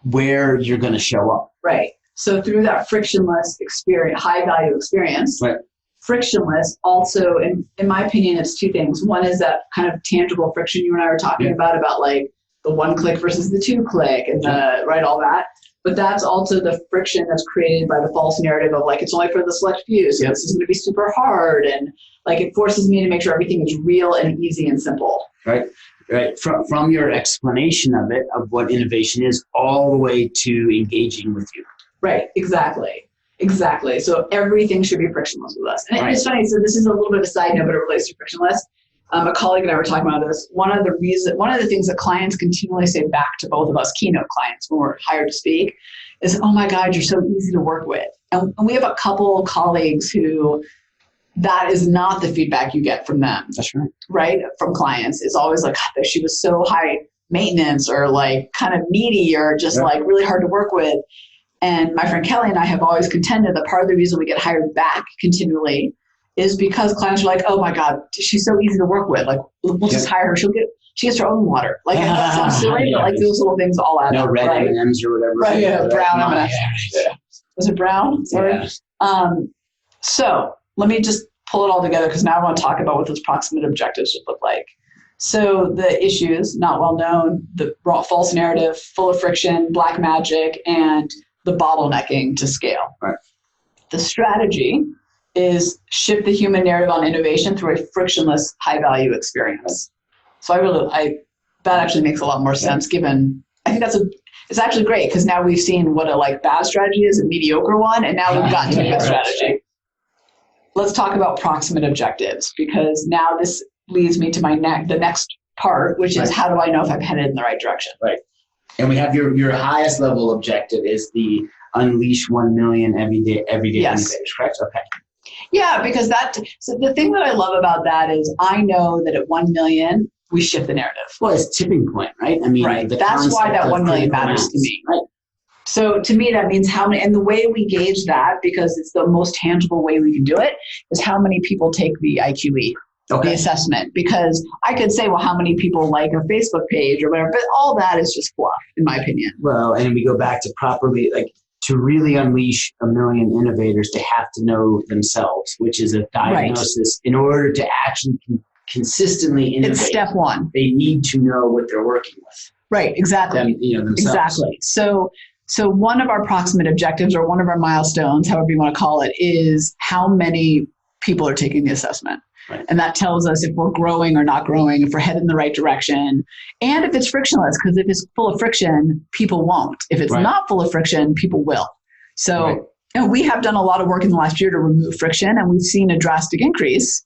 where you're going to show up. Right. So through that frictionless experience, high value experience. Right. Frictionless also, in my opinion, it's two things. One is that kind of tangible friction you and I were talking about like the 1-click versus the 2-click and all that. But that's also the friction that's created by the false narrative of, like, it's only for the select few. So this is going to be super hard. And, like, it forces me to make sure everything is real and easy and simple. Right. From your explanation of it, of what innovation is, all the way to engaging with you. Right. Exactly. So everything should be frictionless with us. And it's funny. So this is a little bit of a side note, but it relates to frictionless. A colleague and I were talking about this. One of the things that clients continually say back to both of us, keynote clients, when we're hired to speak, is, "Oh my God, you're so easy to work with." And we have a couple colleagues who that is not the feedback you get from them. That's right. Right? From clients. It's always like, she was so high maintenance, or like kind of needy, or just like really hard to work with. And my friend Kelly and I have always contended that part of the reason we get hired back continually is because clients are like, "Oh my God, she's so easy to work with. Like, we'll just hire her. She gets her own water." Like, that sounds silly, but like those little things all add up. No red M&Ms or whatever. Right, yeah, brown M&Ms. Yeah. Was it brown? Sorry. Yeah. So let me just pull it all together, because now I want to talk about what those proximate objectives should look like. So the issues, not well known, the false narrative, full of friction, black magic, and the bottlenecking to scale. Right. The strategy is shift the human narrative on innovation through a frictionless, high-value experience. So that actually makes a lot more sense, given, I think it's actually great, because now we've seen what a bad strategy is, a mediocre one, and now we've gotten to a good strategy. Let's talk about proximate objectives, because now this leads me to the next part, which is, how do I know if I'm headed in the right direction? Right. And we have your highest level objective is the unleash 1 million everyday innovators, correct? Okay. Yeah, because so the thing that I love about that is I know that at 1 million, we shift the narrative. Well, it's tipping point, right? I mean, that's why that 1 million matters to me. Right. So to me, that means how many, and the way we gauge that, because it's the most tangible way we can do it, is how many people take the IQE. The assessment, because I could say, well, how many people like a Facebook page or whatever, but all that is just fluff, in my opinion. Well, and we go back to properly, to really unleash 1 million innovators, they have to know themselves, which is a diagnosis. In order to actually consistently innovate. It's step one. They need to know what they're working with. Right, exactly. Themselves. Exactly. So one of our proximate objectives, or one of our milestones, however you want to call it, is how many people are taking the assessment. Right. And that tells us if we're growing or not growing, if we're headed in the right direction, and if it's frictionless, because if it's full of friction, people won't. If it's not full of friction, people will. So we have done a lot of work in the last year to remove friction, and we've seen a drastic increase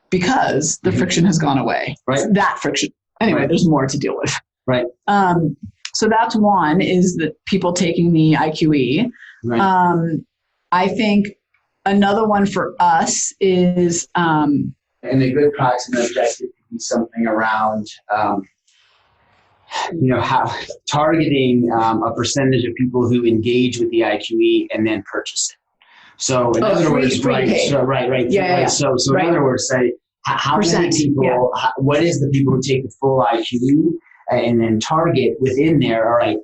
because the friction has gone away. Right. That friction. Anyway, there's more to deal with. Right. So that's one, is that people taking the IQE. Right. I think another one for us is... and a good proximate objective could be something around, how targeting a percentage of people who engage with the IQE and then purchase it. So in other words, So in other words, say how many people, what is the people who take the full IQ and then target within there, all right,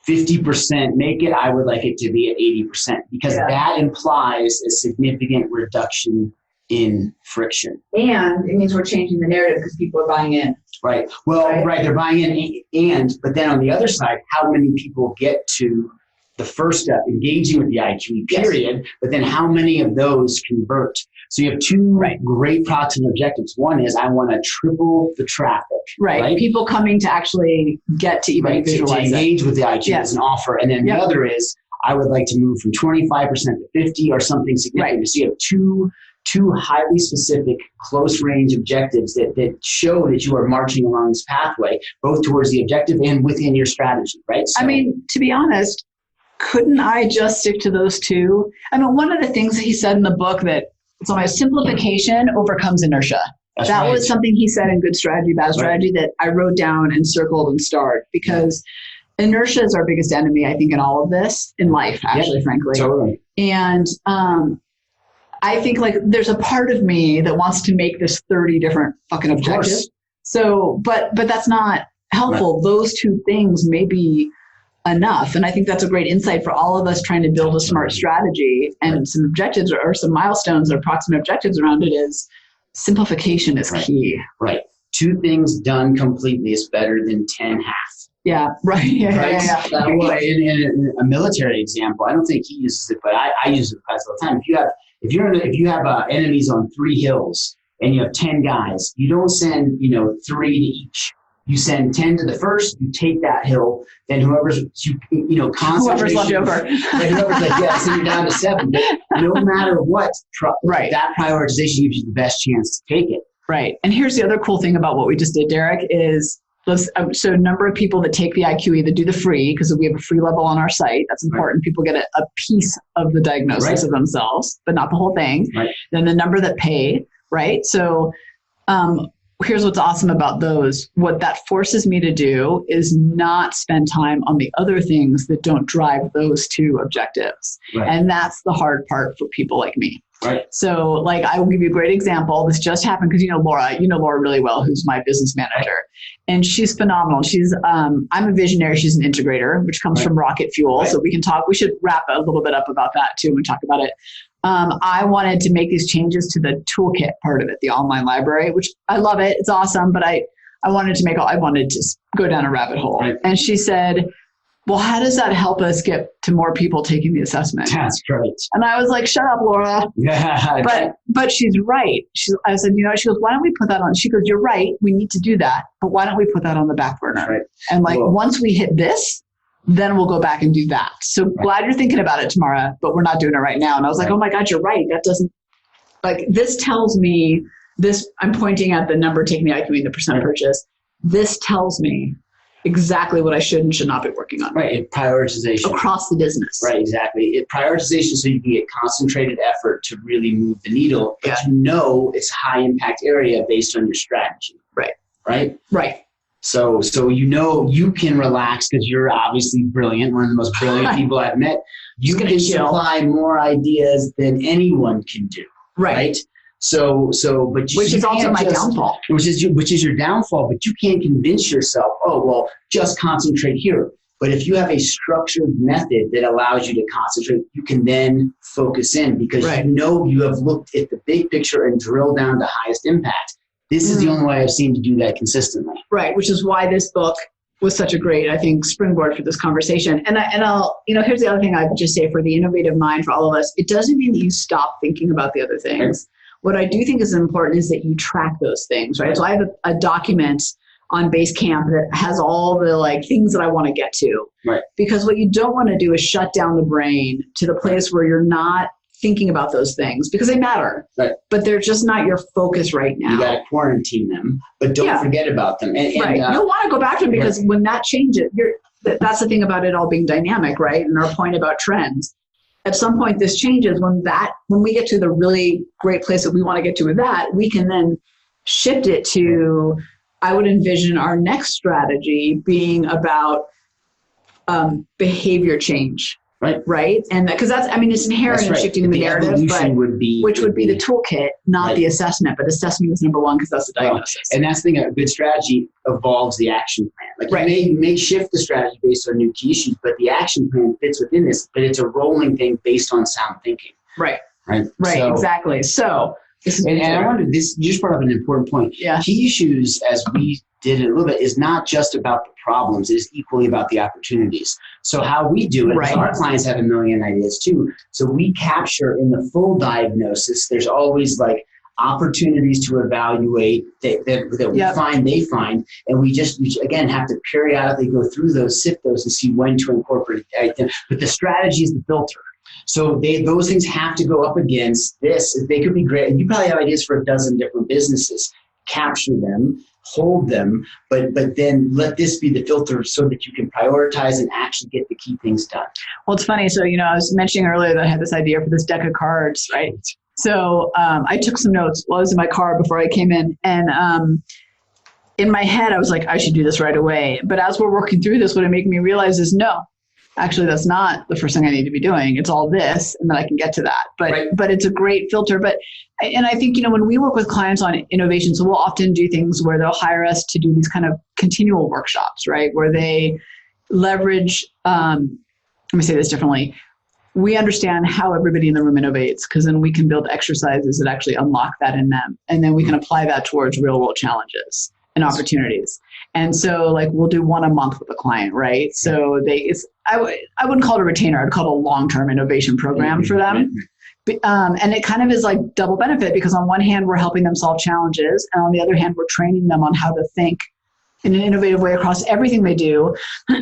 50% make it, I would like it to be at 80%, because that implies a significant reduction in friction. And it means we're changing the narrative because people are buying in. Right. Well, right. They're buying in, but then on the other side, how many people get to the first step, engaging with the IQ period, but then how many of those convert? So you have two great proximate objectives. One is I want to triple the traffic. Right. People coming to actually get to even visualize to engage with the IQ as an offer. And then the other is I would like to move from 25% to 50 or something significant. Right. So you have two highly specific, close range objectives that show that you are marching along this pathway, both towards the objective and within your strategy, right? So, I mean, to be honest, couldn't I just stick to those two? I mean, one of the things that he said in the book that simplification overcomes inertia. That was something he said in Good Strategy, Bad Strategy that I wrote down and circled and starred, because inertia is our biggest enemy, I think, in all of this, in life, actually, frankly. Totally. And I think there's a part of me that wants to make this 30 different fucking objectives. So, but that's not helpful. Right. Those two things may be enough. And I think that's a great insight for all of us trying to build a smart strategy, and some objectives or some milestones or approximate objectives around it is simplification is key. Right. 2 things done completely is better than 10 half. Yeah. Right. Yeah. Well, in a military example, I don't think he uses it, but I use it all the time. If you have enemies on 3 hills and you have 10 guys, you don't send 3 to each. You send 10 to the first. You take that hill. Then whoever's whoever's left over. Whoever's so you're down to 7. But no matter what, that prioritization gives you the best chance to take it. Right. And here's the other cool thing about what we just did, Derrick, is so a number of people that take the IQ either do the free, because we have a free level on our site. That's important. Right. People get a piece of the diagnosis of themselves, but not the whole thing. Right. Then the number that pay, right? So here's what's awesome about those. What that forces me to do is not spend time on the other things that don't drive those 2 objectives. Right. And that's the hard part for people like me. Right. So I will give you a great example. This just happened because you know Laura really well, who's my business manager, and she's phenomenal. She's I'm a visionary. She's an integrator, which comes from rocket fuel. Right. So we should wrap a little bit up about that too and talk about it. I wanted to make these changes to the toolkit part of it, the online library, which I love it. It's awesome. But I wanted to go down a rabbit hole. Right. And she said, well, how does that help us get to more people taking the assessment? That's great. And I was like, shut up, Laura. Yeah. But she's right. I said, she goes, why don't we put that on? She goes, you're right. We need to do that. But why don't we put that on the back burner? Right. And once we hit this, then we'll go back and do that. So glad you're thinking about it, Tamara, but we're not doing it right now. And I was like, oh my God, you're right. That doesn't, this tells me this, I'm pointing at the number, taking the IQ and the percent purchase. This tells me exactly what I should and should not be working on. Right. Prioritization. Across the business. Right. Exactly. Prioritization so you can get concentrated effort to really move the needle, but it's high impact area based on your strategy. Right. Right. Right. So you can relax because you're obviously brilliant, one of the most brilliant people I've met. You can supply more ideas than anyone can do. Right. Which is also my downfall. Which is your downfall, but you can't convince yourself, just concentrate here. But if you have a structured method that allows you to concentrate, you can then focus in because you have looked at the big picture and drilled down to highest impact. This is the only way I've seen to do that consistently. Right, which is why this book was such a great, I think, springboard for this conversation. And I'll, here's the other thing I would just say for the innovative mind, for all of us, it doesn't mean that you stop thinking about the other things. Right. What I do think is important is that you track those things, right? So I have a document on Basecamp that has all the things that I want to get to. Right. Because what you don't want to do is shut down the brain to the place where you're not thinking about those things because they matter, but they're just not your focus right now. You got to quarantine them, but don't forget about them. And you'll want to go back to them because when that changes, that's the thing about it all being dynamic, right? And our point about trends. At some point, this changes when we get to the really great place that we want to get to with that, we can then shift it to, I would envision our next strategy being about behavior change. Right. And because it's inherent in shifting the narrative, which would be the toolkit, not the assessment. But assessment is number one because that's the diagnosis. And that's the thing, a good strategy evolves the action plan. You may shift the strategy based on new key issues, but the action plan fits within this, but it's a rolling thing based on sound thinking. Right. So, exactly. So and I wonder, you just brought up an important point. Yeah. Key issues, as we did it a little bit, is not just about the problems, it is equally about the opportunities. So how we do it, because our clients have a million ideas too. So we capture in the full diagnosis, there's always opportunities to evaluate that we find, they find, and we again have to periodically go through those, sift those, and see when to incorporate them. But the strategy is the filter. So those things have to go up against this. They could be great. And you probably have ideas for a dozen different businesses. Capture them, hold them, but then let this be the filter so that you can prioritize and actually get the key things done. Well, it's funny. So, I was mentioning earlier that I had this idea for this deck of cards, right? So I took some notes while I was in my car before I came in. And in my head, I was like, I should do this right away. But as we're working through this, what it made me realize is no. Actually, that's not the first thing I need to be doing. It's all this, and then I can get to that. But it's a great filter. And I think, when we work with clients on innovation, so we'll often do things where they'll hire us to do these kind of continual workshops, right? Where they leverage, let me say this differently. We understand how everybody in the room innovates, because then we can build exercises that actually unlock that in them. And then we can apply that towards real world challenges and opportunities. And so we'll do one a month with a client, right? So I wouldn't call it a retainer. I'd call it a long-term innovation program for them. And it kind of is double benefit, because on one hand, we're helping them solve challenges. And on the other hand, we're training them on how to think in an innovative way across everything they do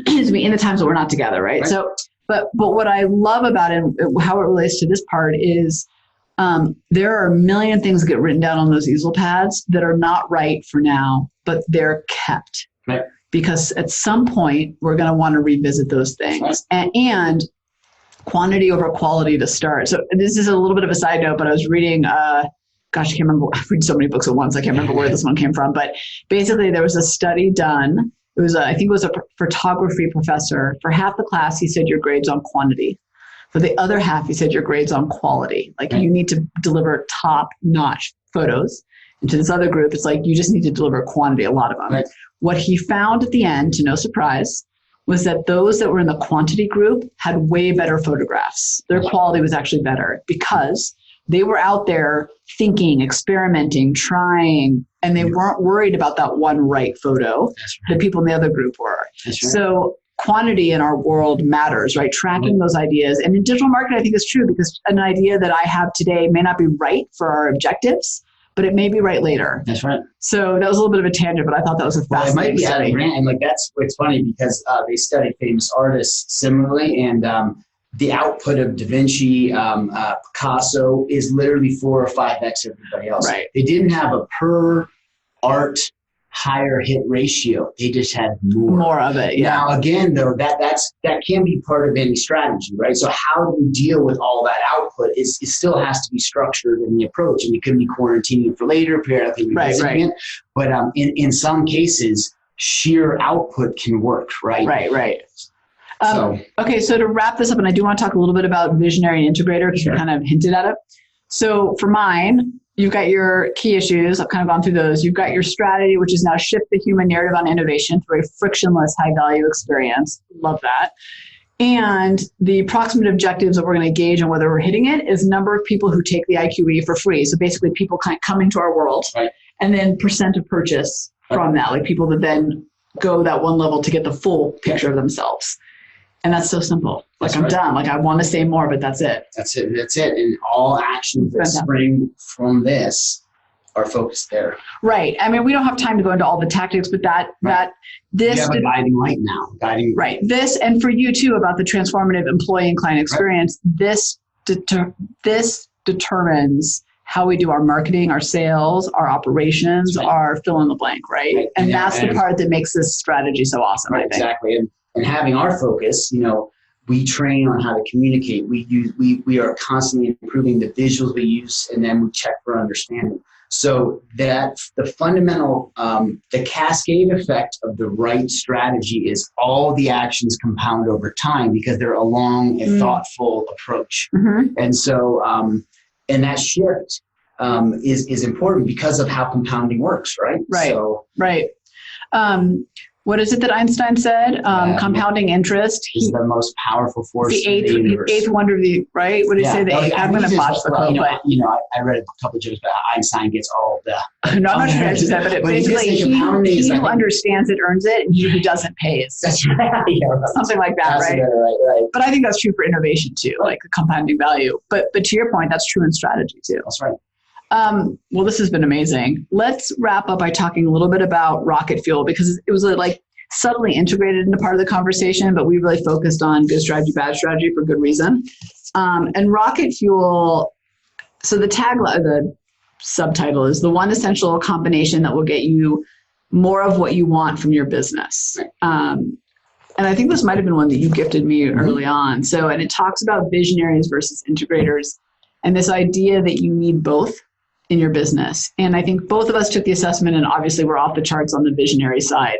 in the times that we're not together, right? So, but what I love about it, how it relates to this part is there are a million things that get written down on those easel pads that are not right for now, but they're kept. Right. Because at some point, we're going to want to revisit those things. And quantity over quality to start. So this is a little bit of a side note, but I was reading, I can't remember, I read so many books at once, I can't remember where this one came from. But basically, there was a study done. It was, I think it was a photography professor. For half the class, he said your grade's on quantity. For the other half, he said your grade's on quality. You need to deliver top-notch photos. And to this other group, it's you just need to deliver quantity, a lot of them. Right. What he found at the end, to no surprise, was that those that were in the quantity group had way better photographs. Their quality was actually better because they were out there thinking, experimenting, trying, and they weren't worried about that one right photo that people in the other group were. So quantity in our world matters, right? Tracking those ideas. And in digital marketing, I think is true, because an idea that I have today may not be right for our objectives, but it may be right later. That's right. So that was a little bit of a tangent, but I thought that was a fascinating study. It might be and it's funny because they study famous artists similarly, and the output of Da Vinci, Picasso is literally 4 or 5x everybody else. Right. They didn't have a per art higher hit ratio. They just had more of it. Yeah. Now again, though, that can be part of any strategy, right? So how do you deal with all that output? It still has to be structured in the approach, and it can be quarantining for later, periodically revisiting it. But in some cases, sheer output can work, right? Right. Okay, so to wrap this up, and I do want to talk a little bit about visionary and integrator, because you kind of hinted at it. So for mine, you've got your key issues. I've kind of gone through those. You've got your strategy, which is now shift the human narrative on innovation through a frictionless, high-value experience. Love that. And the proximate objectives that we're going to gauge on whether we're hitting it is number of people who take the IQE for free. So basically people kind of come into our world, and then percent of purchase from that, people that then go that one level to get the full picture of themselves. And that's so simple. I'm done. I want to say more, but that's it. That's it. And all actions that spring from this are focused there. Right. I mean, we don't have time to go into all the tactics, but this. You have a guiding light now. Right. This, and for you too, about the transformative employee and client experience, this determines how we do our marketing, our sales, our operations, our fill in the blank, right? And that's the part that makes this strategy so awesome, I think. Exactly. And having our focus, we train on how to communicate. We are constantly improving the visuals we use, and then we check for understanding. So that the fundamental, the cascade effect of the right strategy is all the actions compound over time because they're a long and thoughtful approach. And so, and that shift is important because of how compounding works, right? Right. So, right. What is it that Einstein said? Compounding interest is the most powerful force the in the universe. eighth wonder of the, right? What did he say? I'm going to botch the quote, but I read a couple of jokes about how Einstein gets all the. No, I'm not sure I just said, but basically, he who understands it earns it, and he who doesn't pays. That's right. Something like that, right? Right. But I think that's true for innovation too, like the compounding value. But to your point, that's true in strategy too. That's right. Well, this has been amazing. Let's wrap up by talking a little bit about rocket fuel because it was like subtly integrated into part of the conversation, but we really focused on good strategy, bad strategy for good reason. And rocket fuel, so the tagline, the subtitle is the one essential combination that will get you more of what you want from your business. And I think this might have been one that you gifted me early on. So, and it talks about visionaries versus integrators and this idea that you need both in your business. And I think both of us took the assessment and obviously we're off the charts on the visionary side.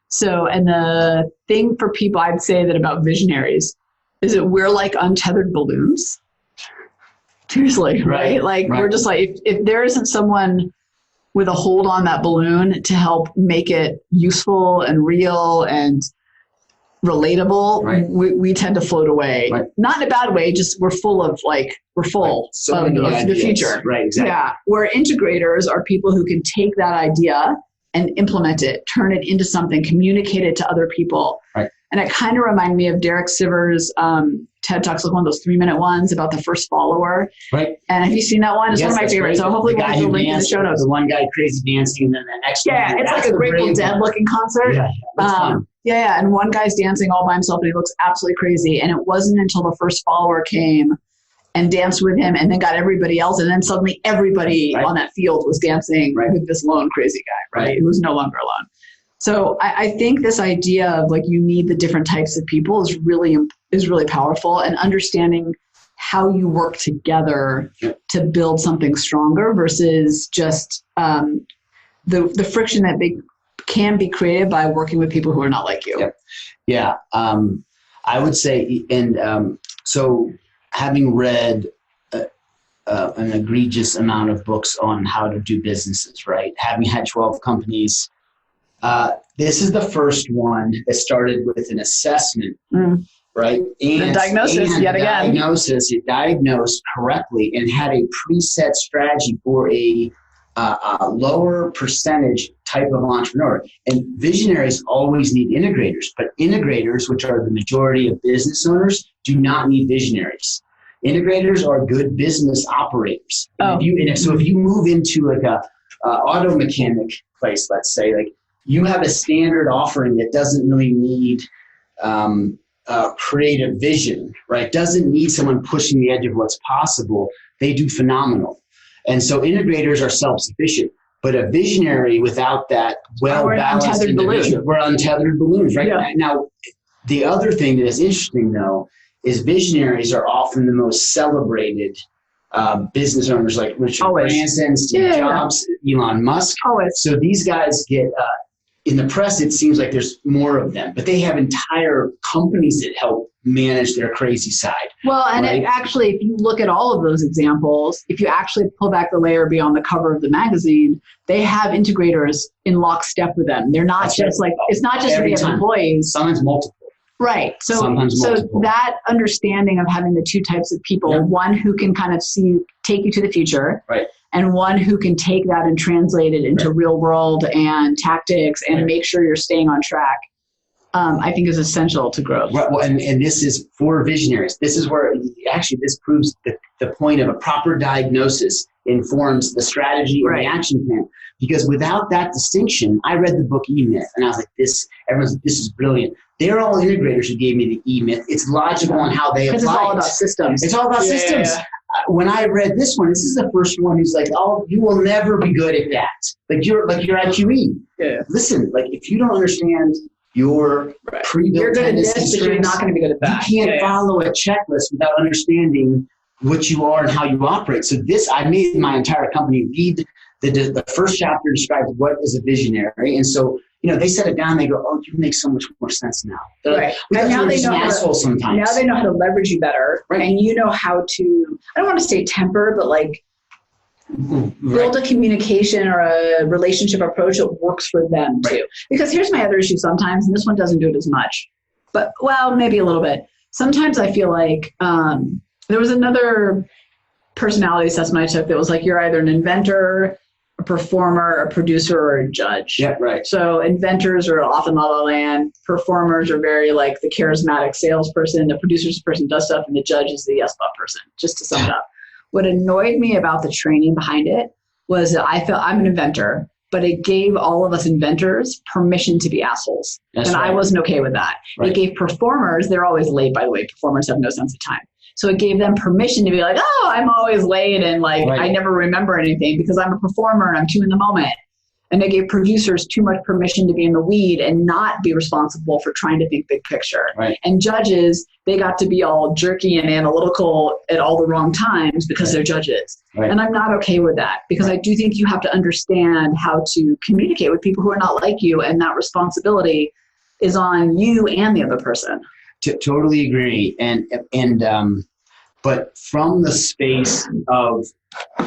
So, and the thing for people I'd say that about visionaries is that we're like untethered balloons. Seriously, right? Like we're just like, if there isn't someone with a hold on that balloon to help make it useful and real and relatable, we tend to float away. Not in a bad way, just we're full of the future. Right, exactly. Yeah, where integrators are people who can take that idea and implement it, turn it into something, communicate it to other people. Right. And it kind of reminded me of Derek Sivers' TED Talks, like one of those 3-minute ones about the first follower. Right. And have you seen that one? It's one of my favorites. So hopefully we'll do a link in the show notes. The one guy crazy dancing and then the next one. It's like a Grateful Dead looking concert. Yeah, and one guy's dancing all by himself and he looks absolutely crazy. And it wasn't until the first follower came and danced with him and then got everybody else. And then suddenly everybody on that field was dancing with this lone crazy guy, right? Who was no longer alone. So I think this idea of like you need the different types of people is really powerful, and understanding how you work together to build something stronger versus just the friction that can be created by working with people who are not like you. Yeah. I would say, and so having read an egregious amount of books on how to do businesses, right? Having had 12 companies, this is the first one that started with an assessment, right? And the diagnosis, yet again. It diagnosed correctly and had a preset strategy for a lower percentage type of entrepreneur. And visionaries always need integrators, but integrators, which are the majority of business owners, do not need visionaries. Integrators are good business operators. So if you move into like a auto mechanic place, let's say, like you have a standard offering that doesn't really need creative vision, right? Doesn't need someone pushing the edge of what's possible. They do phenomenal. And so integrators are self-sufficient, but a visionary without that well-balanced individual, we're untethered balloons, right? Yeah. Now, the other thing that is interesting, though, is visionaries are often the most celebrated business owners, like Richard Branson, Steve Jobs, Elon Musk. So these guys get, in the press, it seems like there's more of them, but they have entire companies that help manage their crazy side. Well, and it actually, if you look at all of those examples, if you actually pull back the layer beyond the cover of the magazine, they have integrators in lockstep with them. They're not just like, it's not just the employees. Sometimes multiple. Right. So that understanding of having the two types of people, one who can kind of take you to the future, and one who can take that and translate it into real world and tactics and make sure you're staying on track, I think is essential to growth. Well, and this is for visionaries. This is where actually this proves the point of a proper diagnosis informs the strategy and the action plan. Because without that distinction, I read the book E-Myth and I was like, this is brilliant. They're all integrators who gave me the E-Myth. It's logical on how they apply it. It's all about systems. It's all about systems. When I read this one, this is the first one who's like, oh, you will never be good at that. Like you're at QE. Yeah. Listen, like if you don't understand your pre-built you're good at this, but you're not going to be good at that. You can't follow a checklist without understanding what you are and how you operate. So I made my entire company read The first chapter describes what is a visionary. And so, they set it down, they go, oh, you make so much more sense now. Right. And now they know sometimes. Now they know how to leverage you better. Right. And you know how to, I don't want to say temper, but like build a communication or a relationship approach that works for them too. Because here's my other issue sometimes, and this one doesn't do it as much, but maybe a little bit. Sometimes I feel like there was another personality assessment I took that was like, you're either an inventor, a performer, a producer, or a judge. Yeah, right. So inventors are often La La Land. Performers are very like the charismatic salesperson. The producer's the person who does stuff, and the judge is the yes but person, just to sum it up. What annoyed me about the training behind it was that I felt I'm an inventor, but it gave all of us inventors permission to be assholes. And I wasn't okay with that. Right. It gave performers, they're always late, by the way. Performers have no sense of time. So it gave them permission to be like, oh, I'm always late and like I never remember anything because I'm a performer and I'm too in the moment. And it gave producers too much permission to be in the weed and not be responsible for trying to think big picture. Right. And judges, they got to be all jerky and analytical at all the wrong times because they're judges. Right. And I'm not okay with that because I do think you have to understand how to communicate with people who are not like you, and that responsibility is on you and the other person. Totally agree. But from the space of,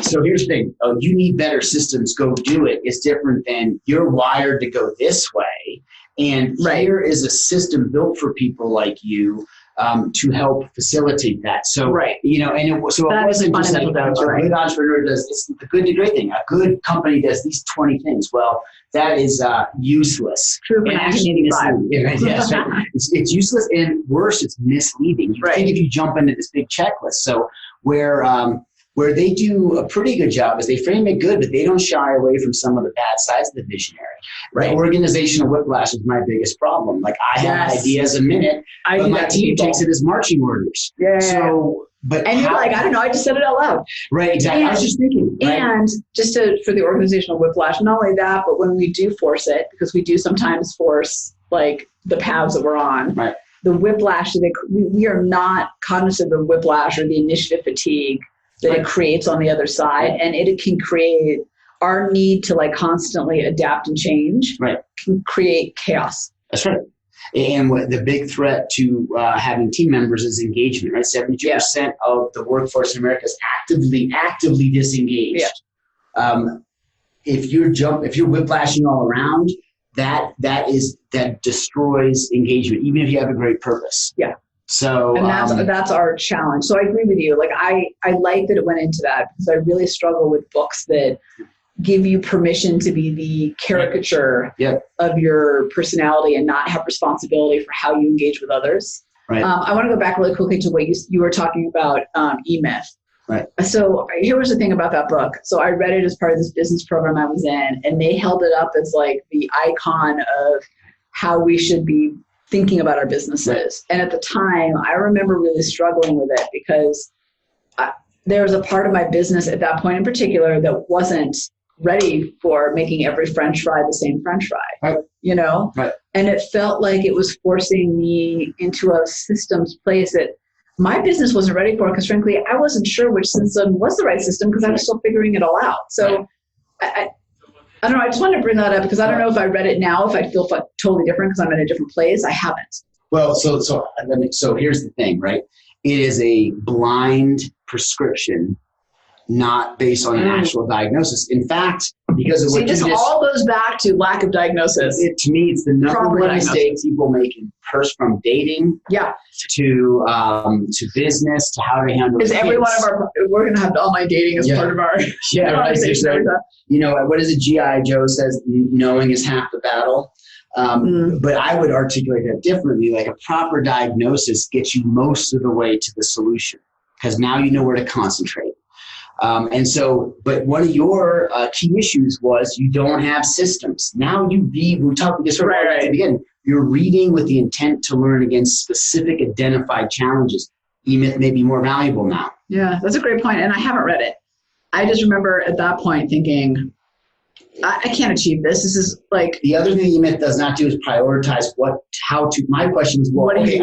so here's the thing, you need better systems, go do it. It's different than you're wired to go this way. And here is a system built for people like you to help facilitate that. So, and it wasn't just like a good entrepreneur does, it's the good to great thing. A good company does these 20 things. Well, that is useless. True for 1985. Yes, right. It's useless, and worse, it's misleading. You think if you jump into this big checklist. So where they do a pretty good job is they frame it good, but they don't shy away from some of the bad sides of the visionary. Right. Organizational whiplash is my biggest problem. Like I have ideas a minute, but my team takes it as marching orders. Yeah. So, and you're like, I don't know, I just said it out loud. Right, exactly. I was just thinking. Right? And just for the organizational whiplash, not only that, but when we do force it, because we do sometimes force like the paths that we're on. Right. The whiplash, we are not cognizant of the whiplash or the initiative fatigue that it creates on the other side. And it can create our need to like constantly adapt and change can create chaos. That's right. And the big threat to having team members is engagement, right? 72% of the workforce in America is actively disengaged. Yeah. If you're whiplashing all around, that destroys engagement, even if you have a great purpose. Yeah. So and that's our challenge. So I agree with you. Like I like that it went into that because I really struggle with books that give you permission to be the caricature of your personality and not have responsibility for how you engage with others. Right. I want to go back really quickly to what you were talking about, E-Myth. Right. So here was the thing about that book. So I read it as part of this business program I was in, and they held it up as like the icon of how we should be thinking about our businesses. Right. And at the time, I remember really struggling with it because there was a part of my business at that point in particular that wasn't ready for making every French fry the same French fry, Right. And it felt like it was forcing me into a systems place that my business wasn't ready for because frankly, I wasn't sure which system was the right system because I was still figuring it all out. So I don't know. I just wanted to bring that up because I don't know if I read it now, if I feel totally different because I'm in a different place. I haven't. Well, so here's the thing, right? It is a blind prescription, not based on an actual diagnosis. In fact, because of what this all goes back to lack of diagnosis. To me, it's the number one mistake people make from dating to business to how to handle kids. Every one of we're going to have online dating as part of our conversation. What is it? G.I. Joe says, knowing is half the battle. But I would articulate that differently. Like a proper diagnosis gets you most of the way to the solution because now you know where to concentrate. But one of your key issues was you don't have systems. Now you read, we talked this right at the beginning, you're reading with the intent to learn against specific identified challenges. E-Myth may be more valuable now. Yeah, that's a great point. And I haven't read it. I just remember at that point thinking, I can't achieve this. This is like the other thing the myth does not do is prioritize my question is, well, okay,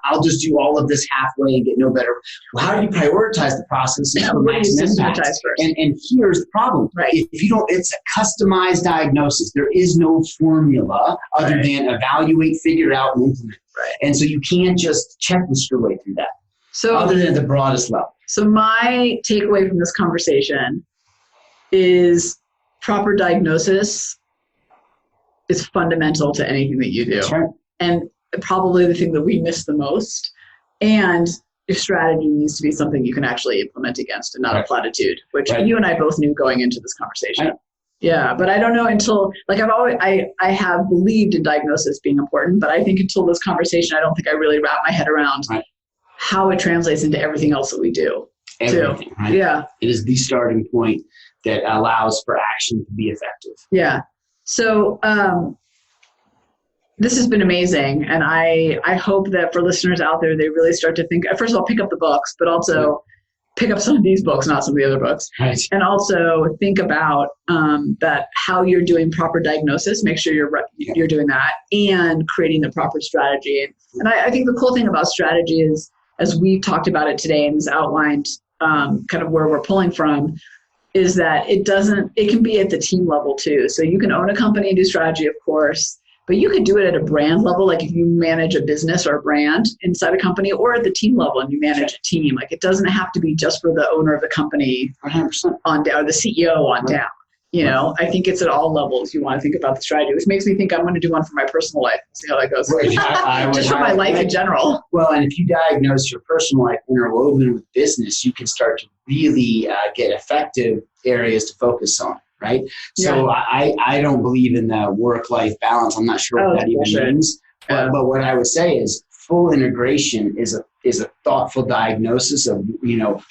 I'll just do all of this halfway and get no better. Well, how do you prioritize the process for maximum impact? And here's the problem. Right. If you don't, it's a customized diagnosis. There is no formula other than evaluate, figure out, and implement. Right. And so you can't just checklist your way through that. So other than at the broadest level. So my takeaway from this conversation is proper diagnosis is fundamental to anything that you do. That's right. And probably the thing that we miss the most. And your strategy needs to be something you can actually implement against and not a platitude, which you and I both knew going into this conversation. Right. Yeah, but I don't know until, like I have believed in diagnosis being important, but I think until this conversation, I don't think I really wrap my head around how it translates into everything else that we do. Everything, right? Yeah. It is the starting point that allows for action to be effective. Yeah. So this has been amazing. And I hope that for listeners out there, they really start to think, first of all, pick up the books, but also pick up some of these books, not some of the other books. Right. And also think about that how you're doing proper diagnosis, make sure you're doing that, and creating the proper strategy. And I think the cool thing about strategy is, as we've talked about it today and is outlined kind of where we're pulling from, is that it can be at the team level too. So you can own a company and do strategy, of course, but you could do it at a brand level, like if you manage a business or a brand inside a company, or at the team level and you manage a team. Like it doesn't have to be just for the owner of the company 100% on down, or the CEO on down. You know, I think it's at all levels you want to think about the strategy, which makes me think I'm going to do one for my personal life. See how that goes. Just for my life in general. Well, and if you diagnose your personal life interwoven with business, you can start to really get effective areas to focus on, right? So I don't believe in the work-life balance. I'm not sure what that even means. But what I would say is full integration is a thoughtful diagnosis of,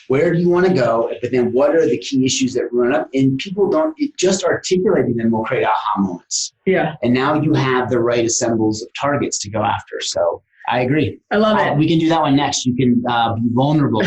where do you want to go, but then what are the key issues that run up? And people just articulating them will create aha moments. Yeah. And now you have the right assembles of targets to go after. So I agree. I love it. We can do that one next. You can be vulnerable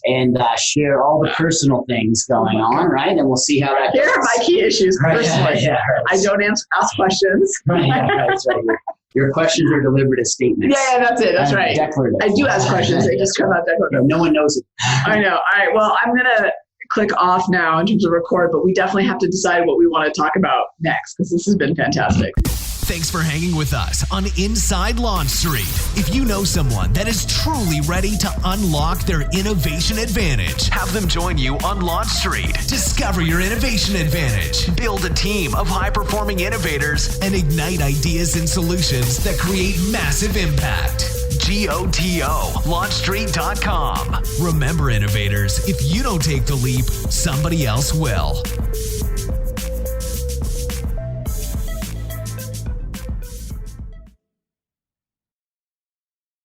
and share all the personal things going on, right? And we'll see how that goes. Here are my key issues personally. Yeah, I don't ask questions. That's right. Your questions are delivered as statements. Yeah, that's it. That's right. Declarative. I do ask questions. They just come out declarative. No one knows it. I know. All right. Well, I'm going to click off now in terms of record, but we definitely have to decide what we want to talk about next, because this has been fantastic. Thanks for hanging with us on Inside Launch Street. If you know someone that is truly ready to unlock their innovation advantage, have them join you on Launch Street. Discover your innovation advantage. Build a team of high-performing innovators and ignite ideas and solutions that create massive impact. GOTO, launchstreet.com. Remember, innovators, if you don't take the leap, somebody else will.